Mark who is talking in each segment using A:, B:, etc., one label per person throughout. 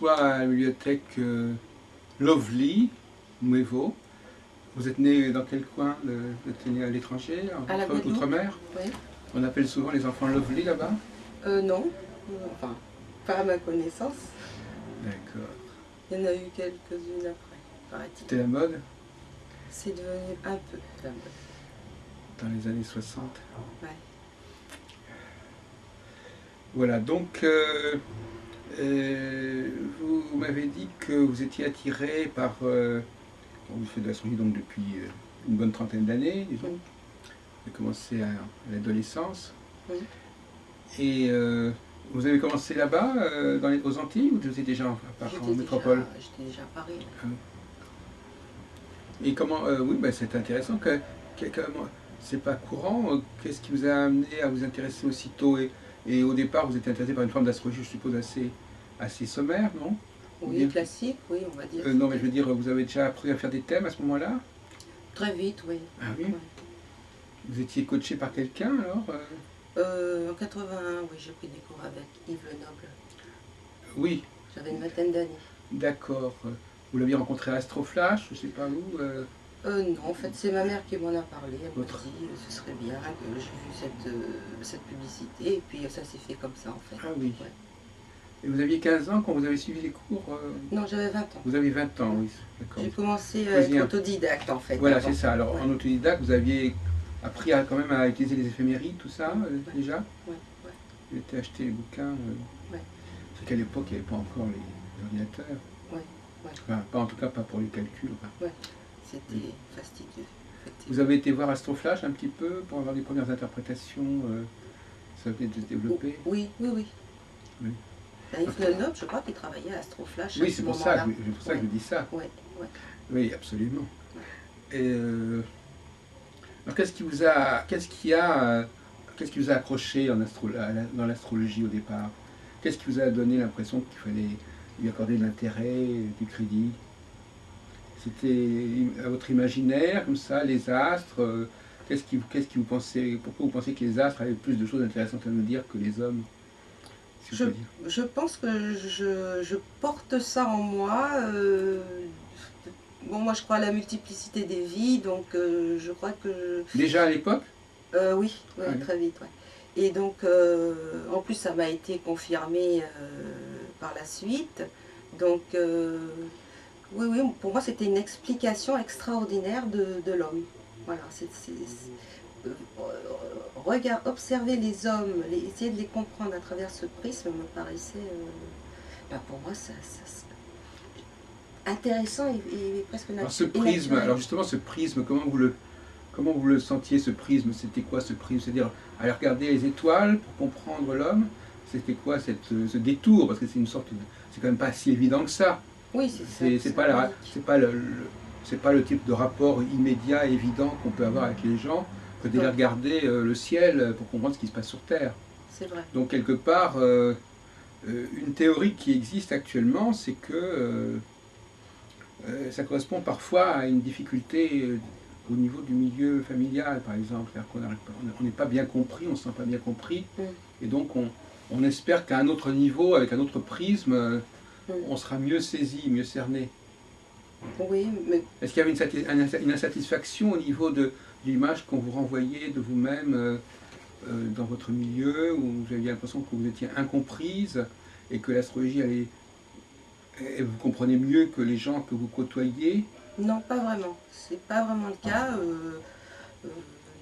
A: reçoit à la bibliothèque Lovely, Nuevo. Vous êtes né dans quel coin? Vous êtes né à l'étranger,
B: À la Guadeloupe.
A: outre-mer?
B: Oui.
A: On appelle souvent les enfants Lovely là-bas?
B: Non, enfin, pas à ma connaissance.
A: D'accord.
B: Il y en a eu quelques-unes après, paraît-il.
A: C'était la mode?
B: C'est devenu un peu la mode.
A: Dans les années 60.
B: Ouais.
A: Voilà, donc vous m'avez dit que vous étiez attiré par... vous faites de l'astrologie donc depuis une bonne trentaine d'années, disons.
B: Oui.
A: Vous avez commencé à l'adolescence.
B: Oui.
A: Et vous avez commencé là-bas, aux Antilles, ou vous étiez déjà en métropole?
B: J'étais déjà à Paris.
A: Et comment... oui, bah, c'est intéressant. C'est pas courant. Qu'est-ce qui vous a amené à vous intéresser aussitôt? Et au départ, vous étiez intéressé par une forme d'astrologie, je suppose, assez sommaire, non?
B: Oui, classique, oui, on va dire.
A: Non, mais je veux dire, vous avez déjà appris à faire des thèmes à ce moment-là?
B: Très vite, oui.
A: Ah oui?
B: Ouais.
A: Vous étiez coaché par quelqu'un, alors?
B: En 81, oui, j'ai pris des cours avec Yves Lenoble.
A: Oui.
B: J'avais une vingtaine d'années.
A: D'accord. Vous l'aviez rencontré à Astroflash, je sais pas où?
B: Non, en fait, c'est ma mère qui m'en a parlé. Elle m'a dit ce serait bien que j'ai vu cette publicité. Et puis ça s'est fait comme ça, en fait.
A: Ah oui.
B: Ouais.
A: Et vous aviez 15 ans quand vous avez suivi les cours?
B: Non, j'avais 20 ans.
A: Vous avez 20 ans, oui.
B: J'ai commencé à être autodidacte, en fait.
A: Voilà, c'est ça. Alors, en autodidacte, vous aviez appris quand même à utiliser les éphémérides, tout ça, déjà?
B: Oui.
A: Vous avez acheté les bouquins. Parce qu'à l'époque, il n'y avait pas encore les ordinateurs.
B: Oui.
A: Enfin, en tout cas, pas pour les calculs.
B: Oui, c'était fastidieux.
A: Vous avez été voir Astroflash un petit peu pour avoir les premières interprétations, ça venait de se développer?
B: Oui. Yves Lenoble, je crois qu'il travaillait à Astroflash.
A: Oui, c'est pour ça que je dis ça. Oui, absolument. Et alors, qu'est-ce qui vous a accroché dans l'astrologie au départ? Qu'est-ce qui vous a donné l'impression qu'il fallait lui accorder de l'intérêt, du crédit? C'était à votre imaginaire, comme ça, les astres? Qu'est-ce qui vous pensez? Pourquoi vous pensez que les astres avaient plus de choses intéressantes à nous dire que les hommes?
B: Je pense que je porte ça en moi. Bon, moi je crois à la multiplicité des vies, donc je crois que...
A: Déjà à l'époque?
B: Oui, très vite. Ouais. Et donc, en plus ça m'a été confirmé par la suite. Donc, oui, pour moi c'était une explication extraordinaire de l'homme. Voilà, observer les hommes, essayer de les comprendre à travers ce prisme me paraissait, pour moi, ça intéressant et presque naturel.
A: Alors ce prisme, alors justement ce prisme, comment vous le sentiez, ce prisme? C'était quoi ce prisme? C'est-à-dire aller regarder les étoiles pour comprendre l'homme? C'était quoi ce détour? Parce que c'est une sorte de... C'est quand même pas si évident que ça.
B: Oui, c'est ça.
A: C'est pas le type de rapport immédiat, évident qu'on peut avoir avec les gens, que d'aller regarder le ciel pour comprendre ce qui se passe sur Terre.
B: C'est vrai.
A: Donc quelque part, une théorie qui existe actuellement, c'est que ça correspond parfois à une difficulté au niveau du milieu familial, par exemple. On n'est pas bien compris, on ne se sent pas bien compris, et donc on espère qu'à un autre niveau, avec un autre prisme, on sera mieux saisi, mieux cerné.
B: Oui, mais...
A: Est-ce qu'il y avait une insatisfaction au niveau de l'image qu'on vous renvoyait de vous-même dans votre milieu, où vous aviez l'impression que vous étiez incomprise et que l'astrologie vous comprenez mieux que les gens que vous côtoyez?
B: Non, pas vraiment. C'est pas vraiment le cas.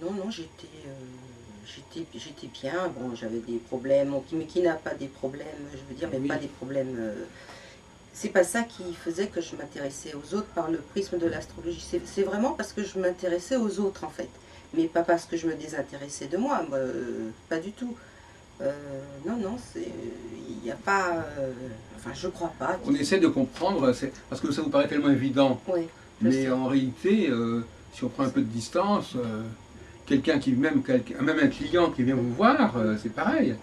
B: Non, j'étais bien. Bon, j'avais des problèmes, mais qui n'a pas des problèmes, je veux dire, mais pas des problèmes... C'est pas ça qui faisait que je m'intéressais aux autres par le prisme de l'astrologie. C'est vraiment parce que je m'intéressais aux autres, en fait. Mais pas parce que je me désintéressais de moi, pas du tout. Non, il n'y a pas... enfin, je crois pas.
A: On essaie de comprendre, parce que ça vous paraît tellement évident.
B: Oui,
A: mais en réalité, si on prend un peu de distance, quelqu'un même un client qui vient vous voir, c'est pareil.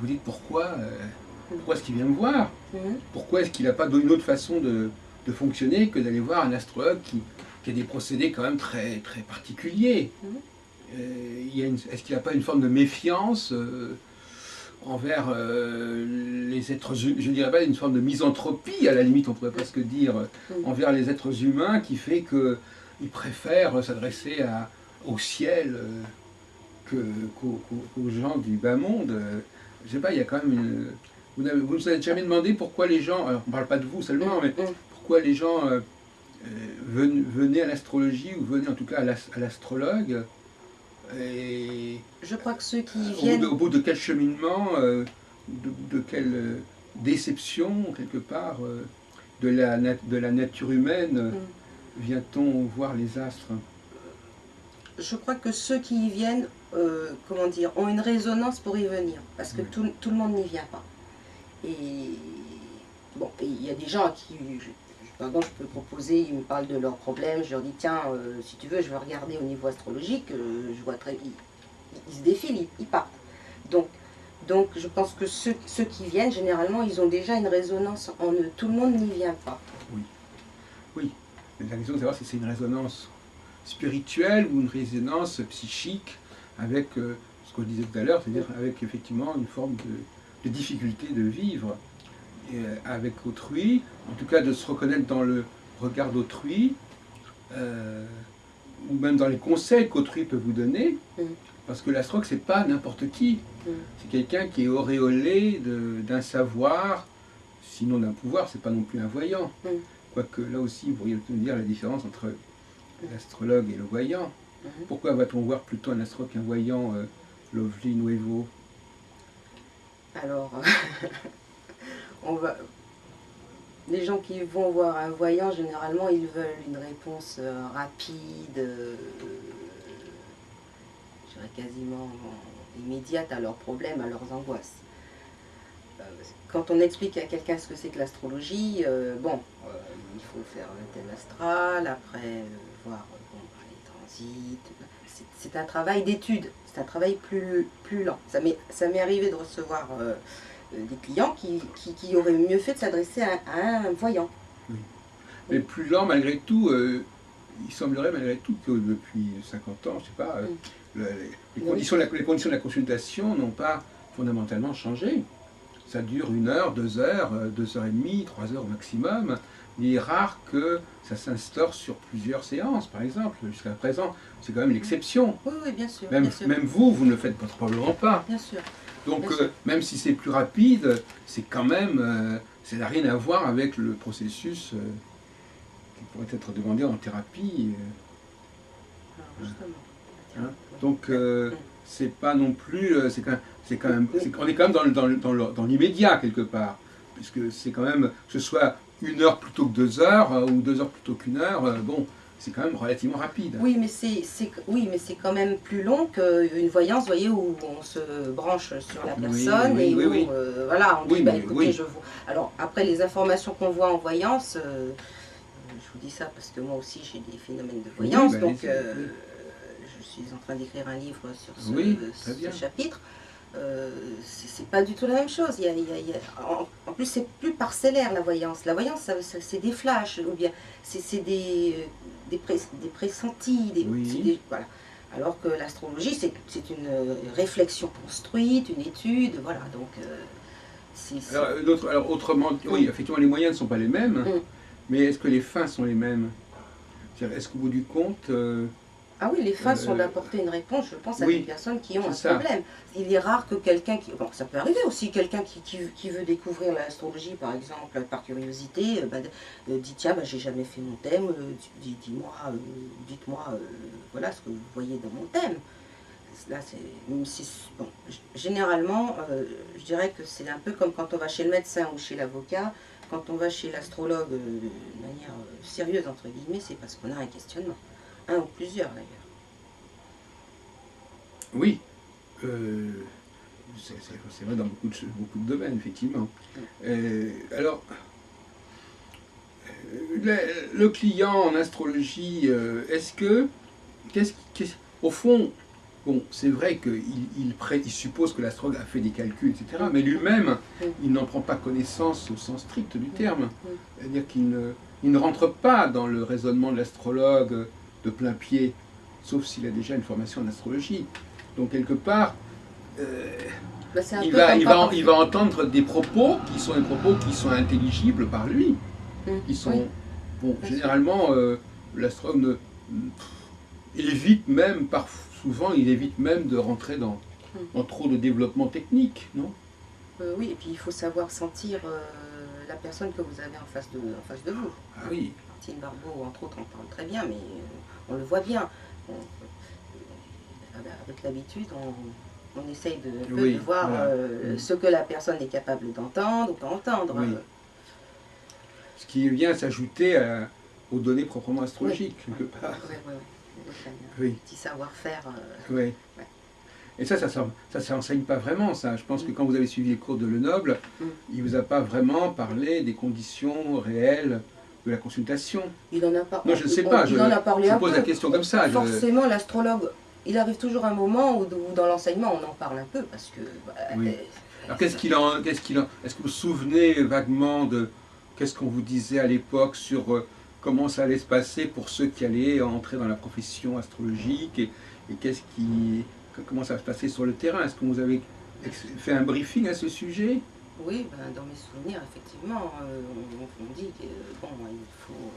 A: Vous dites pourquoi est-ce qu'il vient me voir? Pourquoi est-ce qu'il n'a pas une autre façon de fonctionner que d'aller voir un astrologue qui a des procédés quand même très, très particuliers? Est-ce qu'il n'a pas une forme de méfiance envers les êtres humains, je ne dirais pas une forme de misanthropie, à la limite on pourrait presque dire, envers les êtres humains, qui fait qu'ils préfèrent s'adresser au ciel qu'aux gens du bas monde. Je ne sais pas, il y a quand même une... Vous ne vous êtes jamais demandé pourquoi les gens, alors on ne parle pas de vous seulement, mais pourquoi les gens venaient à l'astrologie, ou venaient en tout cas à l'astrologue, et
B: je crois que ceux qui viennent...
A: Au bout de quel cheminement, de quelle déception, quelque part, de la nature humaine, vient-on voir les astres?
B: Je crois que ceux qui y viennent, comment dire, ont une résonance pour y venir, parce que tout le monde n'y vient pas. Et bon, il y a des gens à qui, par exemple, je peux proposer, ils me parlent de leurs problèmes, je leur dis, tiens, si tu veux, je vais regarder au niveau astrologique, je vois très... Ils se défilent, ils partent. Donc je pense que ceux qui viennent, généralement, ils ont déjà une résonance en eux. Tout le monde n'y vient pas.
A: Oui. Oui. La question de savoir si c'est une résonance spirituelle ou une résonance psychique avec ce qu'on disait tout à l'heure, c'est-à-dire avec effectivement une forme de difficulté de vivre avec autrui, en tout cas de se reconnaître dans le regard d'autrui, ou même dans les conseils qu'autrui peut vous donner, parce que l'astrologue, c'est pas n'importe qui, c'est quelqu'un qui est auréolé d'un savoir, sinon d'un pouvoir, c'est pas non plus un voyant. Quoique là aussi, vous pourriez me dire la différence entre l'astrologue et le voyant. Pourquoi va-t-on voir plutôt un astrologue qu'un voyant, Lovely Nuevo?
B: Alors, les gens qui vont voir un voyant, généralement, ils veulent une réponse rapide, je dirais quasiment immédiate à leurs problèmes, à leurs angoisses. Quand on explique à quelqu'un ce que c'est que l'astrologie, il faut faire le thème astral, après voir les transits. C'est un travail d'étude, c'est un travail plus lent. Ça m'est arrivé de recevoir des clients qui auraient mieux fait de s'adresser à un voyant.
A: Oui. Mais plus lent malgré tout, il semblerait malgré tout que depuis 50 ans, je sais pas, les conditions de la consultation n'ont pas fondamentalement changé. Ça dure 1 heure, 2 heures, 2 heures et demie, 3 heures au maximum. Il est rare que ça s'instaure sur plusieurs séances, par exemple. Jusqu'à présent, c'est quand même l'exception.
B: Oui, oui, bien sûr.
A: Même,
B: bien sûr.
A: même vous ne le faites probablement pas.
B: Bien sûr.
A: Donc,
B: bien sûr.
A: Même si c'est plus rapide, c'est quand même, ça n'a rien à voir avec le processus qui pourrait être demandé en thérapie.
B: Alors, justement.
A: Donc, c'est pas non plus, on est quand même dans l'immédiat quelque part, puisque c'est quand même, que ce soit 1 heure plutôt que 2 heures, ou 2 heures plutôt qu'1 heure, bon, c'est quand même relativement rapide.
B: Oui, mais c'est quand même plus long qu'une voyance, vous voyez, où on se branche sur la personne voilà, on dit, écoutez, je vois. Alors, après, les informations qu'on voit en voyance, je vous dis ça parce que moi aussi j'ai des phénomènes de voyance, donc je suis en train d'écrire un livre sur ce chapitre. C'est pas du tout la même chose. En plus, c'est plus parcellaire la voyance. La voyance, c'est des flashs, ou bien c'est des pressentis, voilà. Alors que l'astrologie, c'est une réflexion construite, une étude, voilà. Donc,
A: alors autrement, oui, effectivement, les moyens ne sont pas les mêmes, mais est-ce que les fins sont les mêmes? Est-ce qu'au bout du compte...
B: Ah oui, les fins sont d'apporter une réponse, je pense, à des personnes qui ont un problème. Il est rare que quelqu'un qui... Bon, ça peut arriver aussi, quelqu'un qui veut découvrir l'astrologie, par exemple, par curiosité, dit, tiens, j'ai jamais fait mon thème, dites-moi, voilà ce que vous voyez dans mon thème. Là, bon, généralement, je dirais que c'est un peu comme quand on va chez le médecin ou chez l'avocat. Quand on va chez l'astrologue de manière sérieuse, entre guillemets, c'est parce qu'on a un questionnement. Un ou plusieurs d'ailleurs.
A: Oui, c'est vrai dans beaucoup de domaines, effectivement. Alors, le client en astrologie, est-ce que, au fond, bon, c'est vrai qu'il suppose que l'astrologue a fait des calculs, etc., mais lui-même, il n'en prend pas connaissance au sens strict du terme. C'est-à-dire qu'il ne rentre pas dans le raisonnement de l'astrologue de plein pied, sauf s'il a déjà une formation en astrologie. Donc quelque part,
B: Bah, c'est un peu comme papa.
A: il va entendre des propos qui sont intelligibles par lui, qui sont
B: Oui,
A: bon.
B: bien sûr.
A: Généralement, l'astronome évite même, souvent, il évite même de rentrer dans trop de développement technique, non?
B: Oui, et puis il faut savoir sentir la personne que vous avez en face de vous.
A: Ah oui,
B: Martine Barbeau, entre autres, en parle très bien, mais on le voit bien. Avec l'habitude, on essaye un peu de
A: oui,
B: voir
A: voilà.
B: ce que la personne est capable d'entendre ou pas entendre.
A: Oui. Ce qui vient s'ajouter aux données proprement astrologiques, quelque part.
B: Oui, oui, oui. Donc,
A: Oui,
B: un petit savoir-faire.
A: oui.
B: Ouais.
A: Et ça s'enseigne pas vraiment, ça. Je pense que quand vous avez suivi les cours de Lenoble,
B: Mm.
A: il vous a pas vraiment parlé des conditions réelles de la consultation.
B: Il en a pas.
A: Non, je ne sais pas.
B: Il en a parlé
A: Je
B: un
A: pose
B: peu.
A: la question comme ça.
B: Forcément, l'astrologue, il arrive toujours un moment où dans l'enseignement, on en parle un peu parce que.
A: Oui. Alors est-ce que vous vous souvenez vaguement de qu'est-ce qu'on vous disait à l'époque sur comment ça allait se passer pour ceux qui allaient entrer dans la profession astrologique et comment ça va se passer sur le terrain? Est-ce que vous avez fait un briefing à ce sujet?
B: Oui, ben, dans mes souvenirs, effectivement, on dit que bon, il faut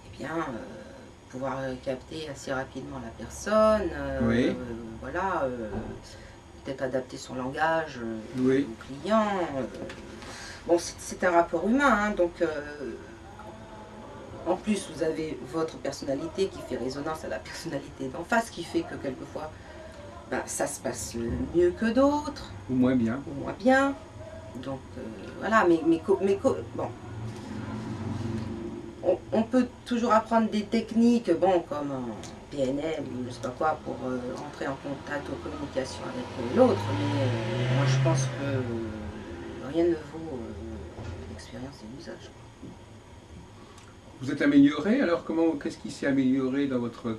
B: eh bien, pouvoir capter assez rapidement la personne,
A: Oui,
B: voilà, peut-être adapter son langage
A: oui,
B: au client. Bon, c'est un rapport humain, hein, donc en plus vous avez votre personnalité qui fait résonance à la personnalité d'en face, qui fait que quelquefois ben, ça se passe mieux que d'autres,
A: ou moins bien.
B: ou moins bien. Donc voilà, bon, on peut toujours apprendre des techniques, bon, comme en PNL ou je sais pas quoi, pour entrer en contact ou communication avec l'autre, mais moi je pense que rien ne vaut l'expérience et l'usage.
A: Vous êtes amélioré, alors qu'est-ce qui s'est amélioré dans votre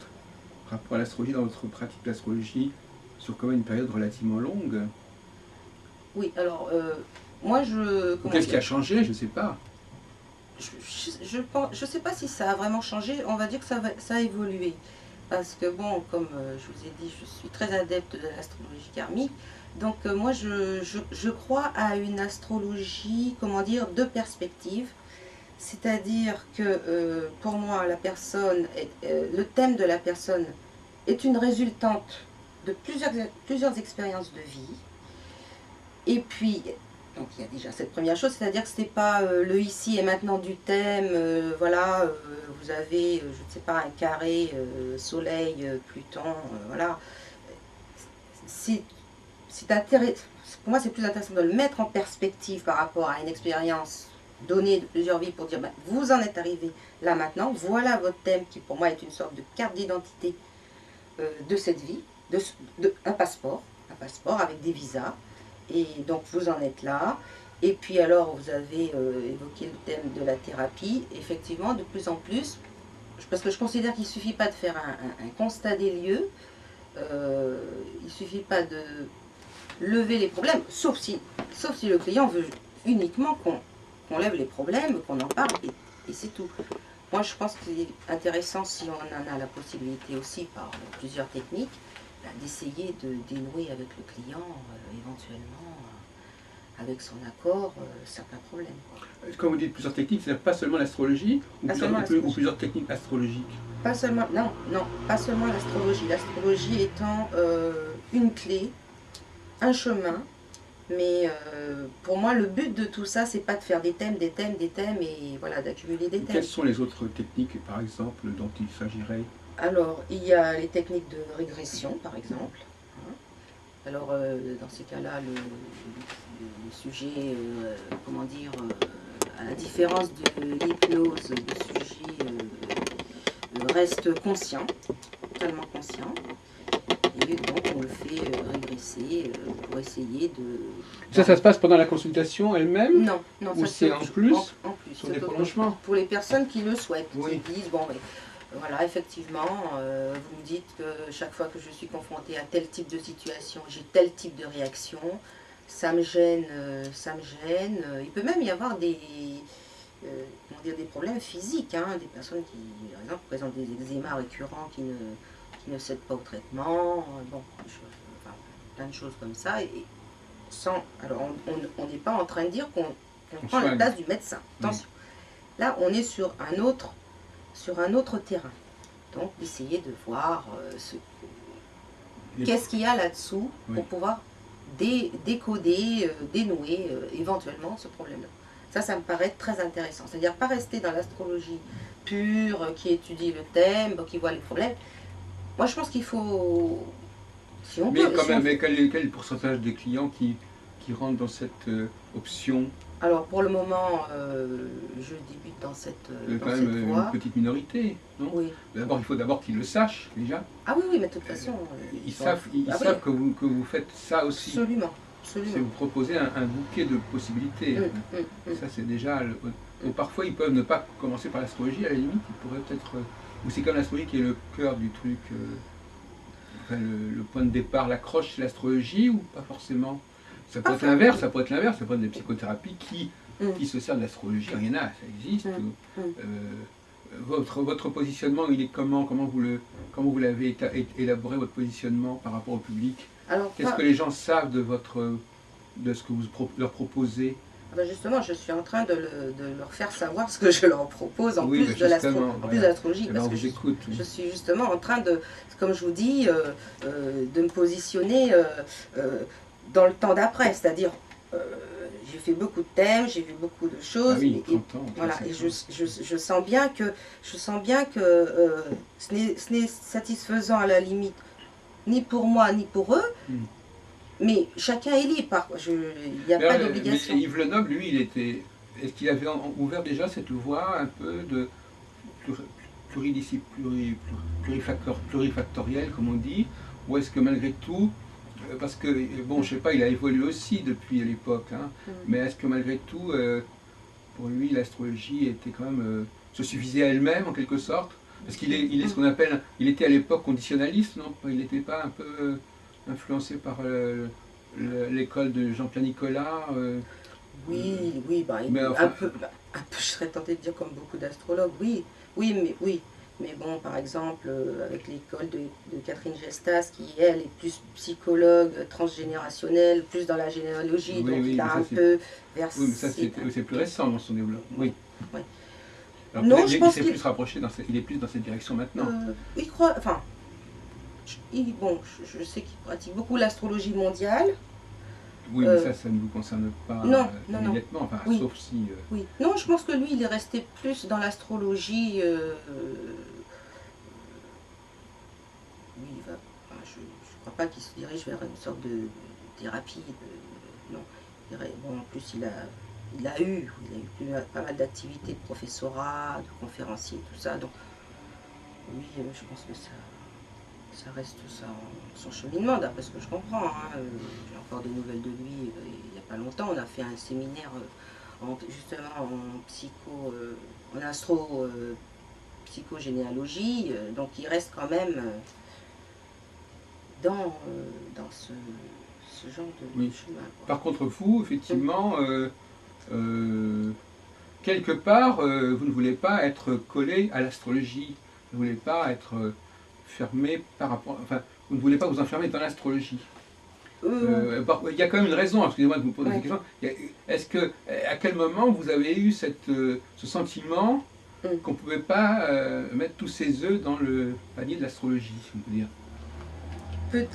A: rapport à l'astrologie, dans votre pratique d'astrologie, sur quand même une période relativement longue?
B: Oui, alors moi je.
A: Ou qu'est-ce qui a changé? Je ne sais pas.
B: Je sais pas si ça a vraiment changé, on va dire que ça a évolué. Parce que bon, comme je vous ai dit, je suis très adepte de l'astrologie karmique. Donc moi je crois à une astrologie, comment dire, de perspective. C'est-à-dire que pour moi, le thème de la personne est une résultante de plusieurs expériences de vie. Et puis, donc il y a déjà cette première chose, c'est-à-dire que ce n'est pas le ici et maintenant du thème, voilà, vous avez, je ne sais pas, un carré, Soleil, Pluton, voilà. C'est pour moi c'est plus intéressant de le mettre en perspective par rapport à une expérience donnée de plusieurs vies pour dire, ben, vous en êtes arrivé là maintenant, voilà votre thème qui pour moi est une sorte de carte d'identité de cette vie, un passeport avec des visas. Et donc vous en êtes là. Et puis alors vous avez évoqué le thème de la thérapie. Effectivement, de plus en plus, parce que je considère qu'il ne suffit pas de faire un constat des lieux, il ne suffit pas de lever les problèmes, sauf si le client veut uniquement qu'on lève les problèmes, qu'on en parle, et c'est tout. Moi je pense que c'est intéressant, si on en a la possibilité aussi par plusieurs techniques, d'essayer de dénouer avec le client, éventuellement, avec son accord, certains problèmes.
A: Quand vous dites plusieurs techniques, c'est-à-dire pas seulement l'astrologie, ou plusieurs techniques astrologiques?
B: Pas seulement, non, pas seulement l'astrologie. L'astrologie étant une clé, un chemin, mais pour moi, le but de tout ça, c'est pas de faire des thèmes, et voilà, d'accumuler des thèmes.
A: Quelles sont les autres techniques, par exemple, dont il s'agirait?
B: Alors, il y a les techniques de régression, par exemple. Alors, dans ces cas-là, le sujet, comment dire, à la différence de l'hypnose, le sujet reste conscient, totalement conscient. Et donc, on le fait régresser pour essayer de...
A: Ça se passe pendant la consultation elle-même?
B: Non,
A: ou
B: ça
A: c'est en plus?
B: En plus,
A: Sur des prolongements?
B: pour les personnes qui le souhaitent,
A: Oui.
B: qui disent, bon, mais, voilà, effectivement, vous me dites que chaque fois que je suis confrontée à tel type de situation, j'ai tel type de réaction, ça me gêne, ça me gêne. Il peut même y avoir des problèmes physiques, hein, des personnes qui, par exemple, présentent des eczémas récurrents qui ne cèdent pas au traitement, bon, plein de choses comme ça. Et sans... Alors, on n'est pas en train de dire qu'on prend la
A: soigne.
B: place du médecin. Attention. Là, on est sur un autre terrain. Donc, d'essayer de voir qu'est-ce qu'il y a là-dessous pour pouvoir décoder, dénouer éventuellement ce problème-là. Ça me paraît très intéressant. C'est-à-dire pas rester dans l'astrologie pure, qui étudie le thème, qui voit les problèmes. Moi, je pense qu'il faut... Si on
A: mais
B: peut,
A: quand
B: si
A: même,
B: on...
A: mais quel est le pourcentage des clients qui rentrent dans cette option?
B: Alors, pour le moment, je débute dans cette
A: quand même
B: voie.
A: une petite minorité, non?
B: Oui.
A: D'abord, il faut d'abord qu'ils le sachent, déjà.
B: Ah oui, oui, mais de toute façon...
A: Ils savent que vous faites ça aussi.
B: Absolument.
A: C'est vous proposer un bouquet de possibilités. Ça, c'est déjà... Parfois, ils peuvent ne pas commencer par l'astrologie, à la limite, ils pourraient peut-être... ou c'est comme l'astrologie qui est le cœur du truc, le point de départ, l'accroche, c'est l'astrologie, ou pas forcément? Ça peut être l'inverse, ça peut être des psychothérapies qui se servent de l'astrologie, rien n'a, ça existe. Votre positionnement, il est comment? Comment vous l'avez élaboré, votre positionnement par rapport au public? Qu'est-ce que les gens savent de ce que vous leur proposez?
B: Justement, je suis en train de leur faire savoir ce que je leur propose en plus de l'astrologie. Parce que je suis justement en train de, comme je vous dis, de me positionner dans le temps d'après. C'est-à-dire, j'ai fait beaucoup de thèmes, j'ai vu beaucoup de choses.
A: Ah oui,
B: voilà, et je sens bien que, ce n'est satisfaisant à la limite, ni pour moi, ni pour eux. Mais chacun est libre, il n'y a pas d'obligation.
A: Mais Yves Lenoble, lui, est-ce qu'il avait ouvert déjà cette voie un peu de plurifactoriel, comme on dit, ou est-ce que malgré tout, parce que, bon, je sais pas, il a évolué aussi depuis l'époque, hein, mais est-ce que malgré tout, pour lui, l'astrologie était quand même, se suffisait à elle-même, en quelque sorte? Parce qu'il est ce qu'on appelle, il était à l'époque conditionnaliste, non? Il n'était pas un peu... influencé par l'école de Jean-Pierre Nicolas.
B: Oui, un peu, je serais tentée de dire comme beaucoup d'astrologues, mais bon, par exemple, avec l'école de Catherine Gestas, qui elle est plus psychologue transgénérationnelle, plus dans la généalogie, donc il a un peu versé...
A: Oui, mais ça c'est plus récent dans son développement. Oui. Alors,
B: non, je pense
A: qu'il s'est plus rapproché, il est plus dans cette direction maintenant.
B: Il croit, enfin... Bon, je sais qu'il pratique beaucoup l'astrologie mondiale.
A: Oui, mais ça ne vous concerne pas immédiatement, enfin, sauf si...
B: Oui, non, je pense que lui, il est resté plus dans l'astrologie... Oui, je ne crois pas qu'il se dirige vers une sorte de thérapie. Non, bon, en plus, il a eu pas mal d'activités de professorat, de conférencier, tout ça. Donc, oui, je pense que ça reste son cheminement, d'après ce que je comprends. Hein. J'ai encore des nouvelles de lui il n'y a pas longtemps. On a fait un séminaire justement en psychogénéalogie, donc il reste quand même dans ce genre de chemin. Quoi.
A: Par contre, vous, effectivement, quelque part, vous ne voulez pas être collé à l'astrologie. Vous ne voulez pas être fermé par rapport... Enfin, vous ne voulez pas vous enfermer dans l'astrologie. Il y a quand même une raison, excusez-moi de vous poser cette question. À quel moment vous avez eu ce sentiment qu'on ne pouvait pas mettre tous ses œufs dans le panier de l'astrologie, si on peut dire?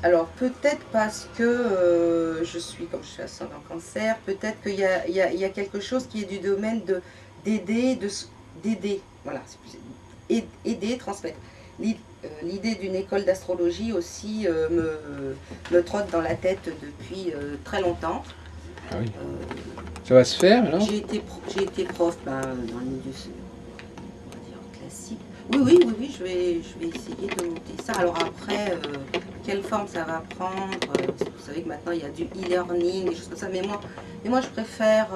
B: Alors peut-être parce que je suis ascendant Cancer, peut-être qu'il y a quelque chose qui est du domaine d'aider, voilà, aider, transmettre. L'idée d'une école d'astrologie aussi me trotte dans la tête depuis très longtemps.
A: Ah oui. Ça va se faire alors?
B: J'ai été prof dans le milieu, on va dire, classique. Oui, je vais essayer de monter ça. Alors après, quelle forme ça va prendre? Vous savez que maintenant il y a du e-learning, des choses comme ça, mais moi je préfère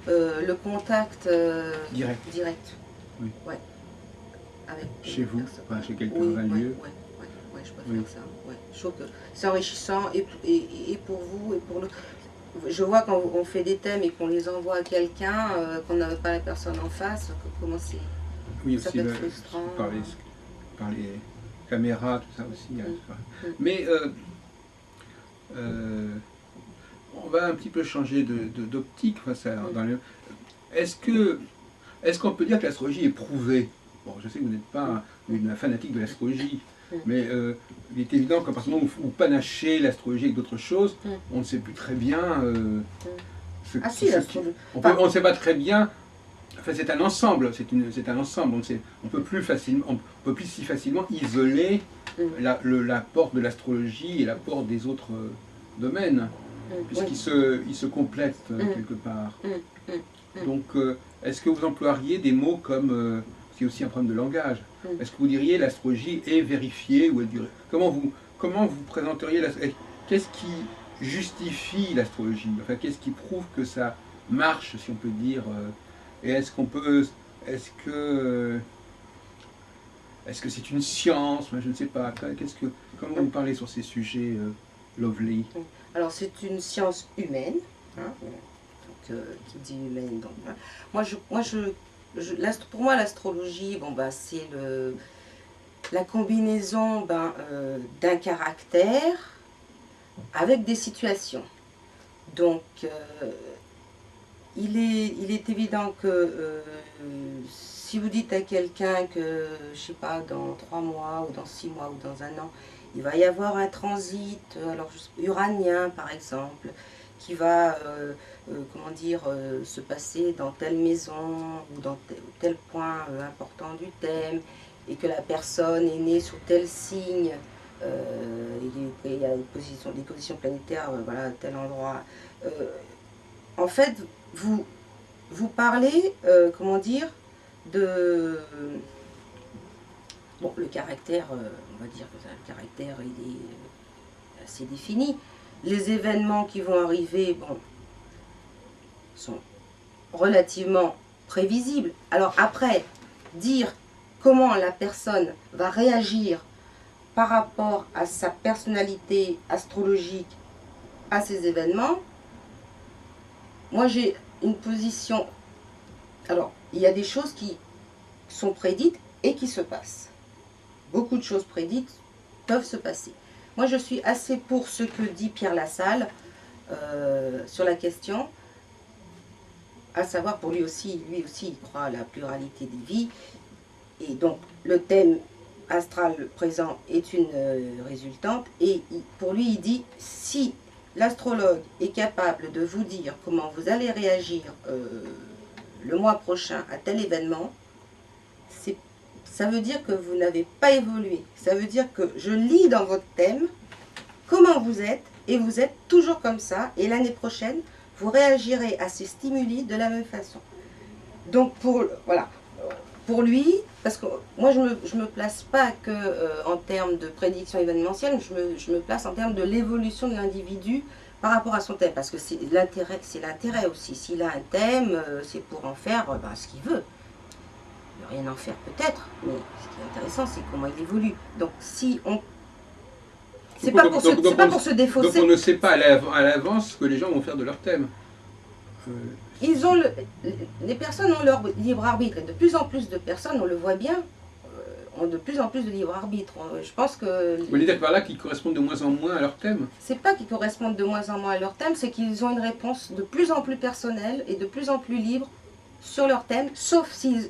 B: le contact direct.
A: Oui.
B: Ouais. Avec
A: chez vous, enfin, chez quelqu'un
B: lieu.
A: Oui,
B: je préfère ça. Ouais. Je trouve que c'est enrichissant et pour vous et pour l'autre. Je vois quand on fait des thèmes et qu'on les envoie à quelqu'un, qu'on n'a pas la personne en face, comment c'est...
A: Oui,
B: ça
A: aussi
B: peut être frustrant.
A: Par les caméras, tout ça aussi. Mais on va un petit peu changer d'optique. Est-ce qu'on peut dire que l'astrologie est prouvée? Bon, je sais que vous n'êtes pas une fanatique de l'astrologie, mais il est évident qu'à partir du moment où vous panachez l'astrologie avec d'autres choses, on ne sait plus très bien on ne sait pas très bien. Enfin, c'est un ensemble. C'est un ensemble. On peut plus si facilement isoler l'apport de l'astrologie et l'apport des autres domaines, puisqu'ils se complètent quelque part. Donc, est-ce que vous emploieriez des mots comme, c'est aussi un problème de langage, est-ce que vous diriez l'astrologie est vérifiée ou comment vous présenteriez qu'est-ce qui justifie l'astrologie? Enfin, qu'est-ce qui prouve que ça marche, si on peut dire? Et est-ce que c'est une science? Je ne sais pas. Comment vous parlez sur ces sujets, Lovely?
B: Alors, c'est une science humaine, hein, qui dit humaine. Donc, pour moi, l'astrologie, c'est la combinaison d'un caractère avec des situations. Donc, il est évident que si vous dites à quelqu'un que, je sais pas, dans 3 mois, ou dans 6 mois, ou dans 1 an, il va y avoir un transit, alors uranien par exemple, qui va, se passer dans telle maison, ou dans tel point important du thème, et que la personne est née sous tel signe, il y a des positions planétaires, voilà, à tel endroit. En fait, vous parlez, de... Bon, le caractère, on va dire que le caractère, il est assez défini. Les événements qui vont arriver, sont relativement prévisibles. Alors après, dire comment la personne va réagir par rapport à sa personnalité astrologique à ces événements, moi j'ai une position. Alors, il y a des choses qui sont prédites et qui se passent. Beaucoup de choses prédites peuvent se passer. Moi, je suis assez pour ce que dit Pierre Lassalle sur la question, à savoir, pour lui aussi, il croit à la pluralité des vies. Et donc, le thème astral présent est une résultante. Et pour lui, il dit, si l'astrologue est capable de vous dire comment vous allez réagir le mois prochain à tel événement, ça veut dire que vous n'avez pas évolué. Ça veut dire que je lis dans votre thème comment vous êtes, et vous êtes toujours comme ça, et l'année prochaine, vous réagirez à ces stimuli de la même façon. Donc, pour lui, parce que moi je me place pas que en termes de prédiction événementielle, je me place en termes de l'évolution de l'individu par rapport à son thème, parce que c'est l'intérêt aussi. S'il a un thème, c'est pour en faire ce qu'il veut. Il ne peut rien en faire peut-être, mais ce qui est intéressant, c'est comment il évolue. Donc si on... C'est pas pour se défausser.
A: Donc on ne sait pas à l'avance ce que les gens vont faire de leur thème.
B: Ils ont les personnes ont leur libre arbitre, et de plus en plus de personnes, on le voit bien, ont de plus en plus de libre arbitre. Je pense que...
A: Vous voulez dire par là qu'ils correspondent de moins en moins à leur thème?
B: C'est pas qu'ils correspondent de moins en moins à leur thème, c'est qu'ils ont une réponse de plus en plus personnelle et de plus en plus libre sur leur thème, sauf s'il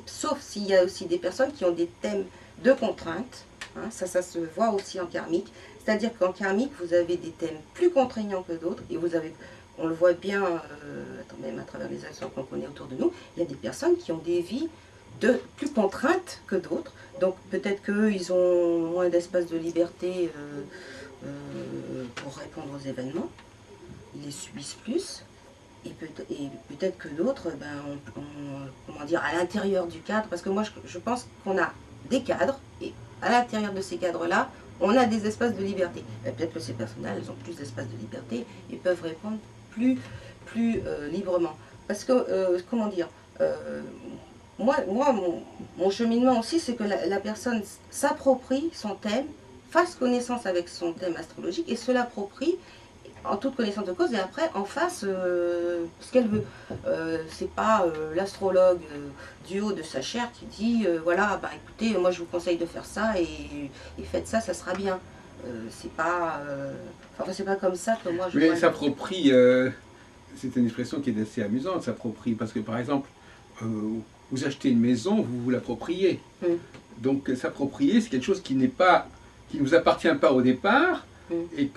B: y a aussi des personnes qui ont des thèmes de contrainte. Hein, ça se voit aussi en karmique. C'est-à-dire qu'en karmique, vous avez des thèmes plus contraignants que d'autres, et vous avez... On le voit bien, même à travers les actions qu'on connaît autour de nous, il y a des personnes qui ont des vies plus contraintes que d'autres. Donc peut-être qu'eux, ils ont moins d'espace de liberté pour répondre aux événements. Ils les subissent plus. Et peut-être que d'autres, à l'intérieur du cadre, parce que moi je pense qu'on a des cadres, et à l'intérieur de ces cadres-là, on a des espaces de liberté. Peut-être que ces personnes-là, elles ont plus d'espace de liberté et peuvent répondre plus librement. Parce que, moi mon cheminement aussi, c'est que la personne s'approprie son thème, fasse connaissance avec son thème astrologique et se l'approprie en toute connaissance de cause, et après en fasse ce qu'elle veut. C'est pas l'astrologue du haut de sa chair qui dit voilà, écoutez, moi je vous conseille de faire ça, et faites ça, ça sera bien. c'est pas, enfin, c'est pas comme ça que moi je
A: Mais
B: vois.
A: s'approprie, c'est une expression qui est assez amusante, s'approprie, parce que par exemple, euh, vous achetez une maison, vous vous l'appropriez.
B: Mm.
A: Donc s'approprier, c'est quelque chose qui n'est pas, qui ne vous appartient pas au départ, et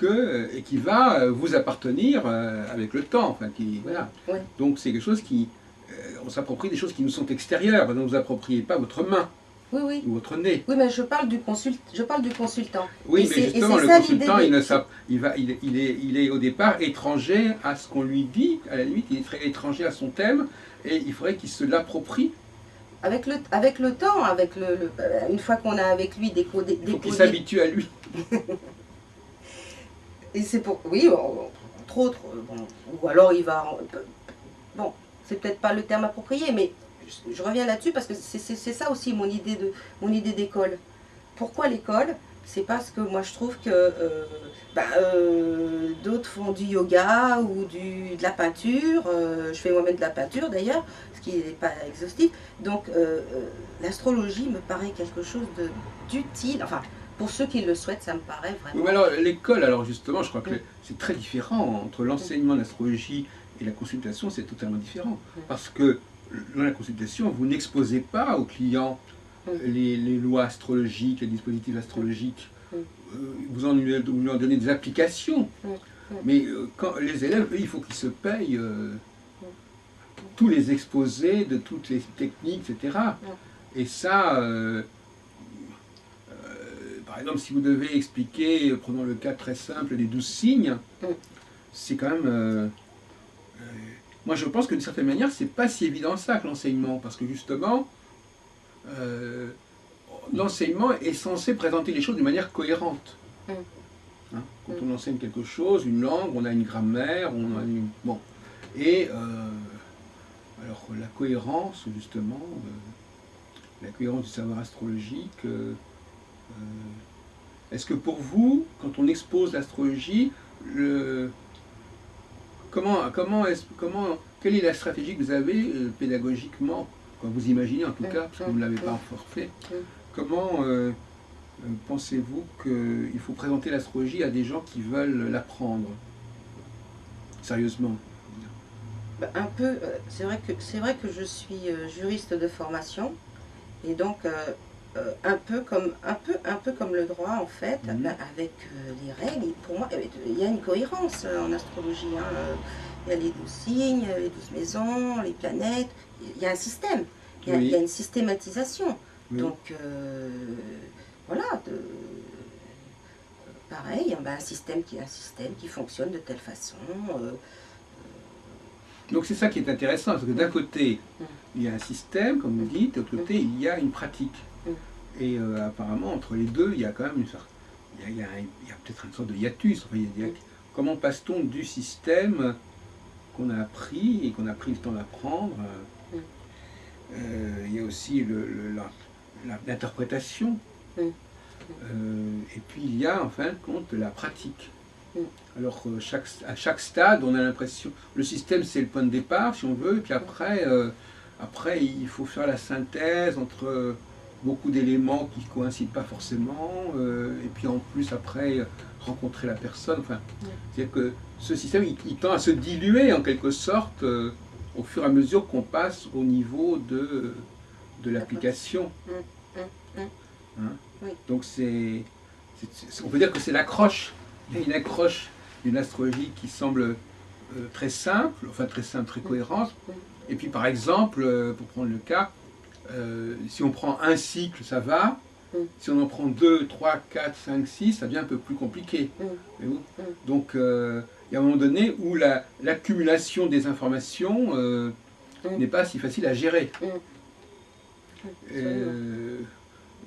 A: qui va vous appartenir avec le temps. Enfin, voilà.
B: Oui.
A: Donc c'est quelque chose qui, on s'approprie des choses qui nous sont extérieures. Par exemple, vous appropriez pas votre main
B: Oui, oui.
A: ou votre nez.
B: Oui, mais je parle du consultant.
A: Oui,
B: Et
A: mais
B: c'est
A: justement, le
B: ça
A: consultant,
B: l'idée
A: il est au départ étranger à ce qu'on lui dit. À la limite, il est très étranger à son thème, et il faudrait qu'il se l'approprie.
B: avec le temps, une fois qu'on a avec lui
A: Il faut qu'il s'habitue à lui.
B: Et c'est pour, oui, entre autres, bon, ou alors il va, bon, c'est peut-être pas le terme approprié, mais je reviens là-dessus parce que c'est ça aussi mon idée d'école. Pourquoi l'école? C'est parce que moi je trouve que d'autres font du yoga ou de la peinture. Je fais moi-même de la peinture d'ailleurs, ce qui n'est pas exhaustif. Donc l'astrologie me paraît quelque chose d'utile. Enfin, pour ceux qui le souhaitent, ça me paraît
A: Oui,
B: vraiment.
A: mais alors l'école, alors justement, je crois que c'est très différent entre l'enseignement de l'astrologie et la consultation, c'est totalement différent. Parce que dans la consultation, vous n'exposez pas au client les lois astrologiques, les dispositifs astrologiques. Vous lui en donnez des applications. Mais quand les élèves, eux, il faut qu'ils se payent tous les exposés de toutes les techniques, etc. Et ça, par exemple, si vous devez expliquer, prenons le cas très simple des 12 signes, c'est quand même... moi, je pense que d'une certaine manière, c'est pas si évident ça que l'enseignement, parce que justement, l'enseignement est censé présenter les choses d'une manière cohérente. Hein, quand on enseigne quelque chose, une langue, on a une grammaire, on a une... Bon. Et alors la cohérence, justement, la cohérence du savoir astrologique, est-ce que pour vous, quand on expose l'astrologie, quelle est la stratégie que vous avez pédagogiquement, quand vous imaginez en tout cas, parce que vous ne l'avez pas encore fait, comment pensez-vous qu'il faut présenter l'astrologie à des gens qui veulent l'apprendre sérieusement?
B: Un peu, c'est vrai que je suis juriste de formation, et donc un peu comme le droit en fait, avec les règles. Pour moi, il y a une cohérence en astrologie. Hein. Il y a les 12 signes, les 12 maisons, les planètes. Il y a un système. Il y a une systématisation. Donc voilà. Pareil, un système qui fonctionne de telle façon.
A: Donc c'est ça qui est intéressant, parce que d'un côté, il y a un système, comme vous dites, de l'autre côté, il y a une pratique. Et apparemment, entre les deux, il y a quand même une sorte... Il y a peut-être une sorte de hiatus. Enfin, comment passe-t-on du système qu'on a appris et qu'on a pris le temps d'apprendre il y a aussi l'interprétation. Et puis il y a en fin de compte la pratique. Alors à chaque stade, on a l'impression, le système c'est le point de départ si on veut, et puis après, il faut faire la synthèse entre beaucoup d'éléments qui ne coïncident pas forcément, et puis en plus après rencontrer la personne. Enfin, c'est-à-dire que ce système il tend à se diluer en quelque sorte au fur et à mesure qu'on passe au niveau de l'application. Hein? Donc on peut dire que c'est l'accroche. Il y a une accroche d'une astrologie qui semble très simple, très cohérente. Et puis par exemple, pour prendre le cas, si on prend un cycle, ça va. Si on en prend 2, 3, 4, 5, 6, ça devient un peu plus compliqué. Donc il y a un moment donné où l'accumulation des informations n'est pas si facile à gérer.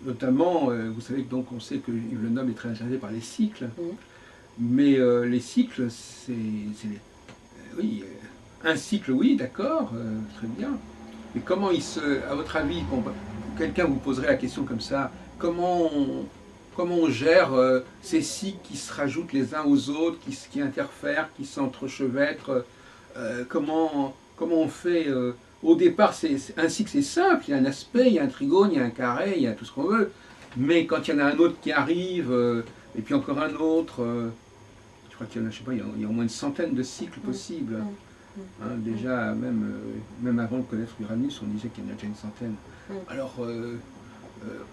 A: Notamment, vous savez que donc on sait que Yves Le Noble est très intéressé par les cycles, mais les cycles, oui, un cycle, oui, d'accord, très bien. Mais comment à votre avis, quelqu'un vous poserait la question comme ça, comment on gère ces cycles qui se rajoutent les uns aux autres, qui interfèrent, qui s'entrechevêtrent, comment on fait au départ, un cycle c'est simple, il y a un aspect, il y a un trigone, il y a un carré, il y a tout ce qu'on veut. Mais quand il y en a un autre qui arrive, et puis encore un autre, je crois qu'il y en a, je sais pas, il y a au moins une centaine de cycles possibles. Hein, déjà, même avant de connaître Uranus, on disait qu'il y en a déjà une centaine. Alors,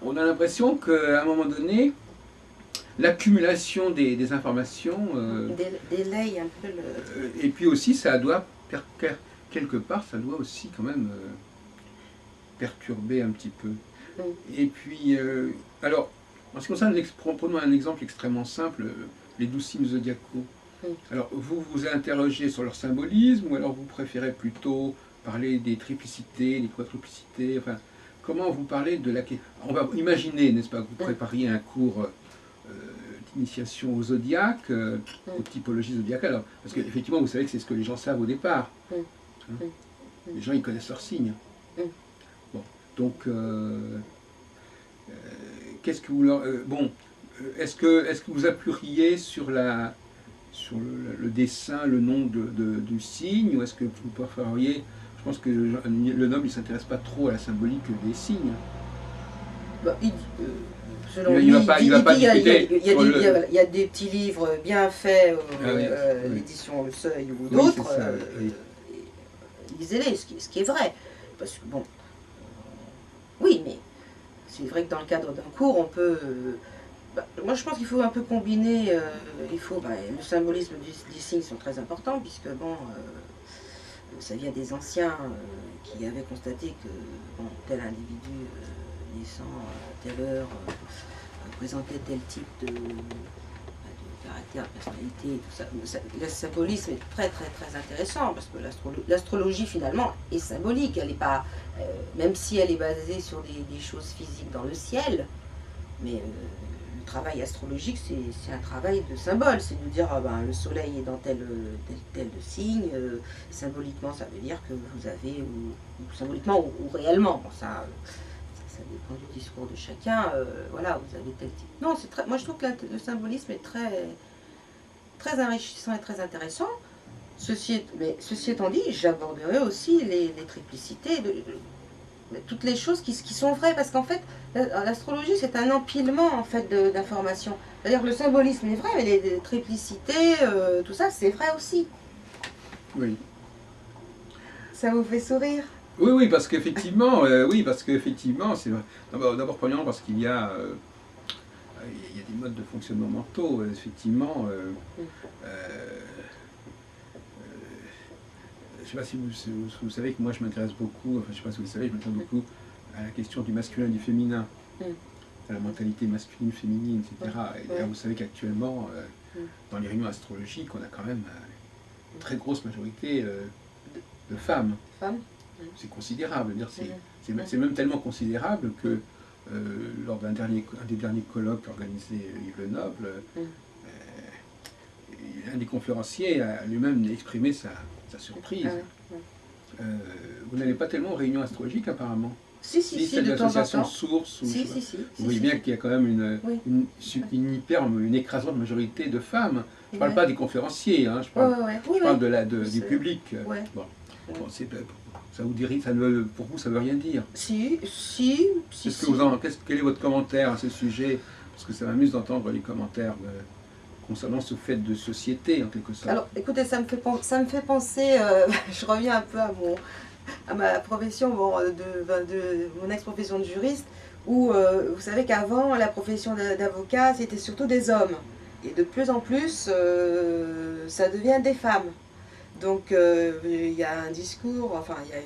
A: on a l'impression qu'à un moment donné, l'accumulation des informations...
B: délaye un peu le...
A: et puis aussi, ça doit, quelque part, ça doit aussi quand même perturber un petit peu. Et puis, alors, en ce qui concerne, prenons un exemple extrêmement simple, les 12 signes zodiacaux. Alors, vous vous interrogez sur leur symbolisme, ou alors vous préférez plutôt parler des triplicités, des quadruplicités, enfin, comment vous parlez de la... On va imaginer, n'est-ce pas, que vous prépariez un cours d'initiation au zodiaque, aux typologies zodiacales, alors, parce qu'effectivement, vous savez que c'est ce que les gens savent au départ. Hein. Les gens, ils connaissent leurs signes. Bon, donc, qu'est-ce que vous leur... bon, est-ce que vous appuieriez sur le dessin, le nom du signe, ou est-ce que vous préfériez... Je pense que le noble ne s'intéresse pas trop à la symbolique des signes.
B: Bah, selon lui, il y a des petits livres bien faits, l'édition Le Seuil ou d'autres, lisez-les, ce qui est vrai. Parce que, bon, oui, mais c'est vrai que dans le cadre d'un cours, on peut... moi, je pense qu'il faut un peu combiner, le symbolisme des signes sont très importants, puisque, bon, ça vient des anciens qui avaient constaté que, bon, tel individu naissant à telle heure présentait tel type de caractère, personnalité, tout ça. Le symbolisme est très très très intéressant, parce que l'astrologie finalement est symbolique, elle n'est pas, même si elle est basée sur des choses physiques dans le ciel, mais le travail astrologique c'est un travail de symbole, c'est de dire ah ben, le soleil est dans tel signe, symboliquement ça veut dire que vous avez, ou symboliquement ou réellement, bon, ça dépend du discours de chacun, voilà, vous avez tel type. Non, moi je trouve que le symbolisme est très enrichissant et très intéressant. Ceci étant dit, j'aborderai aussi les triplicités, toutes les choses qui sont vraies, parce qu'en fait, l'astrologie c'est un empilement en fait d'informations. C'est-à-dire que le symbolisme est vrai, mais les triplicités, tout ça, c'est vrai aussi.
A: Oui.
B: Ça vous fait sourire?
A: Oui, parce qu'effectivement, c'est d'abord premièrement parce qu'il y a des modes de fonctionnement mentaux, effectivement. Je ne sais pas si vous savez que moi je m'intéresse beaucoup, enfin je ne sais pas si vous le savez, je m'intéresse beaucoup à la question du masculin et du féminin, à la mentalité masculine, féminine, etc. Et là, vous savez qu'actuellement, dans les réunions astrologiques, on a quand même une très grosse majorité de femmes. C'est considérable, c'est même tellement considérable que lors un des derniers colloques organisés Yves Le Noble, un des conférenciers a lui-même exprimé sa surprise. Vous n'allez pas tellement aux réunions astrologiques apparemment.
B: Si,
A: c'est de l'association Source. Vous voyez bien qu'il y a quand même une écrasante majorité de femmes. Je ne parle pas des conférenciers, hein, je parle du public. Bon, ça vous dirait, pour vous, ça ne veut rien dire. Quel est votre commentaire à ce sujet? Parce que ça m'amuse d'entendre les commentaires concernant ce fait de société, en quelque sorte.
B: Alors, écoutez, ça me fait penser, je reviens un peu à ma profession, de mon ex-profession de juriste, où vous savez qu'avant, la profession d'avocat, c'était surtout des hommes. Et de plus en plus, ça devient des femmes. Donc, il y a un discours, enfin, il y a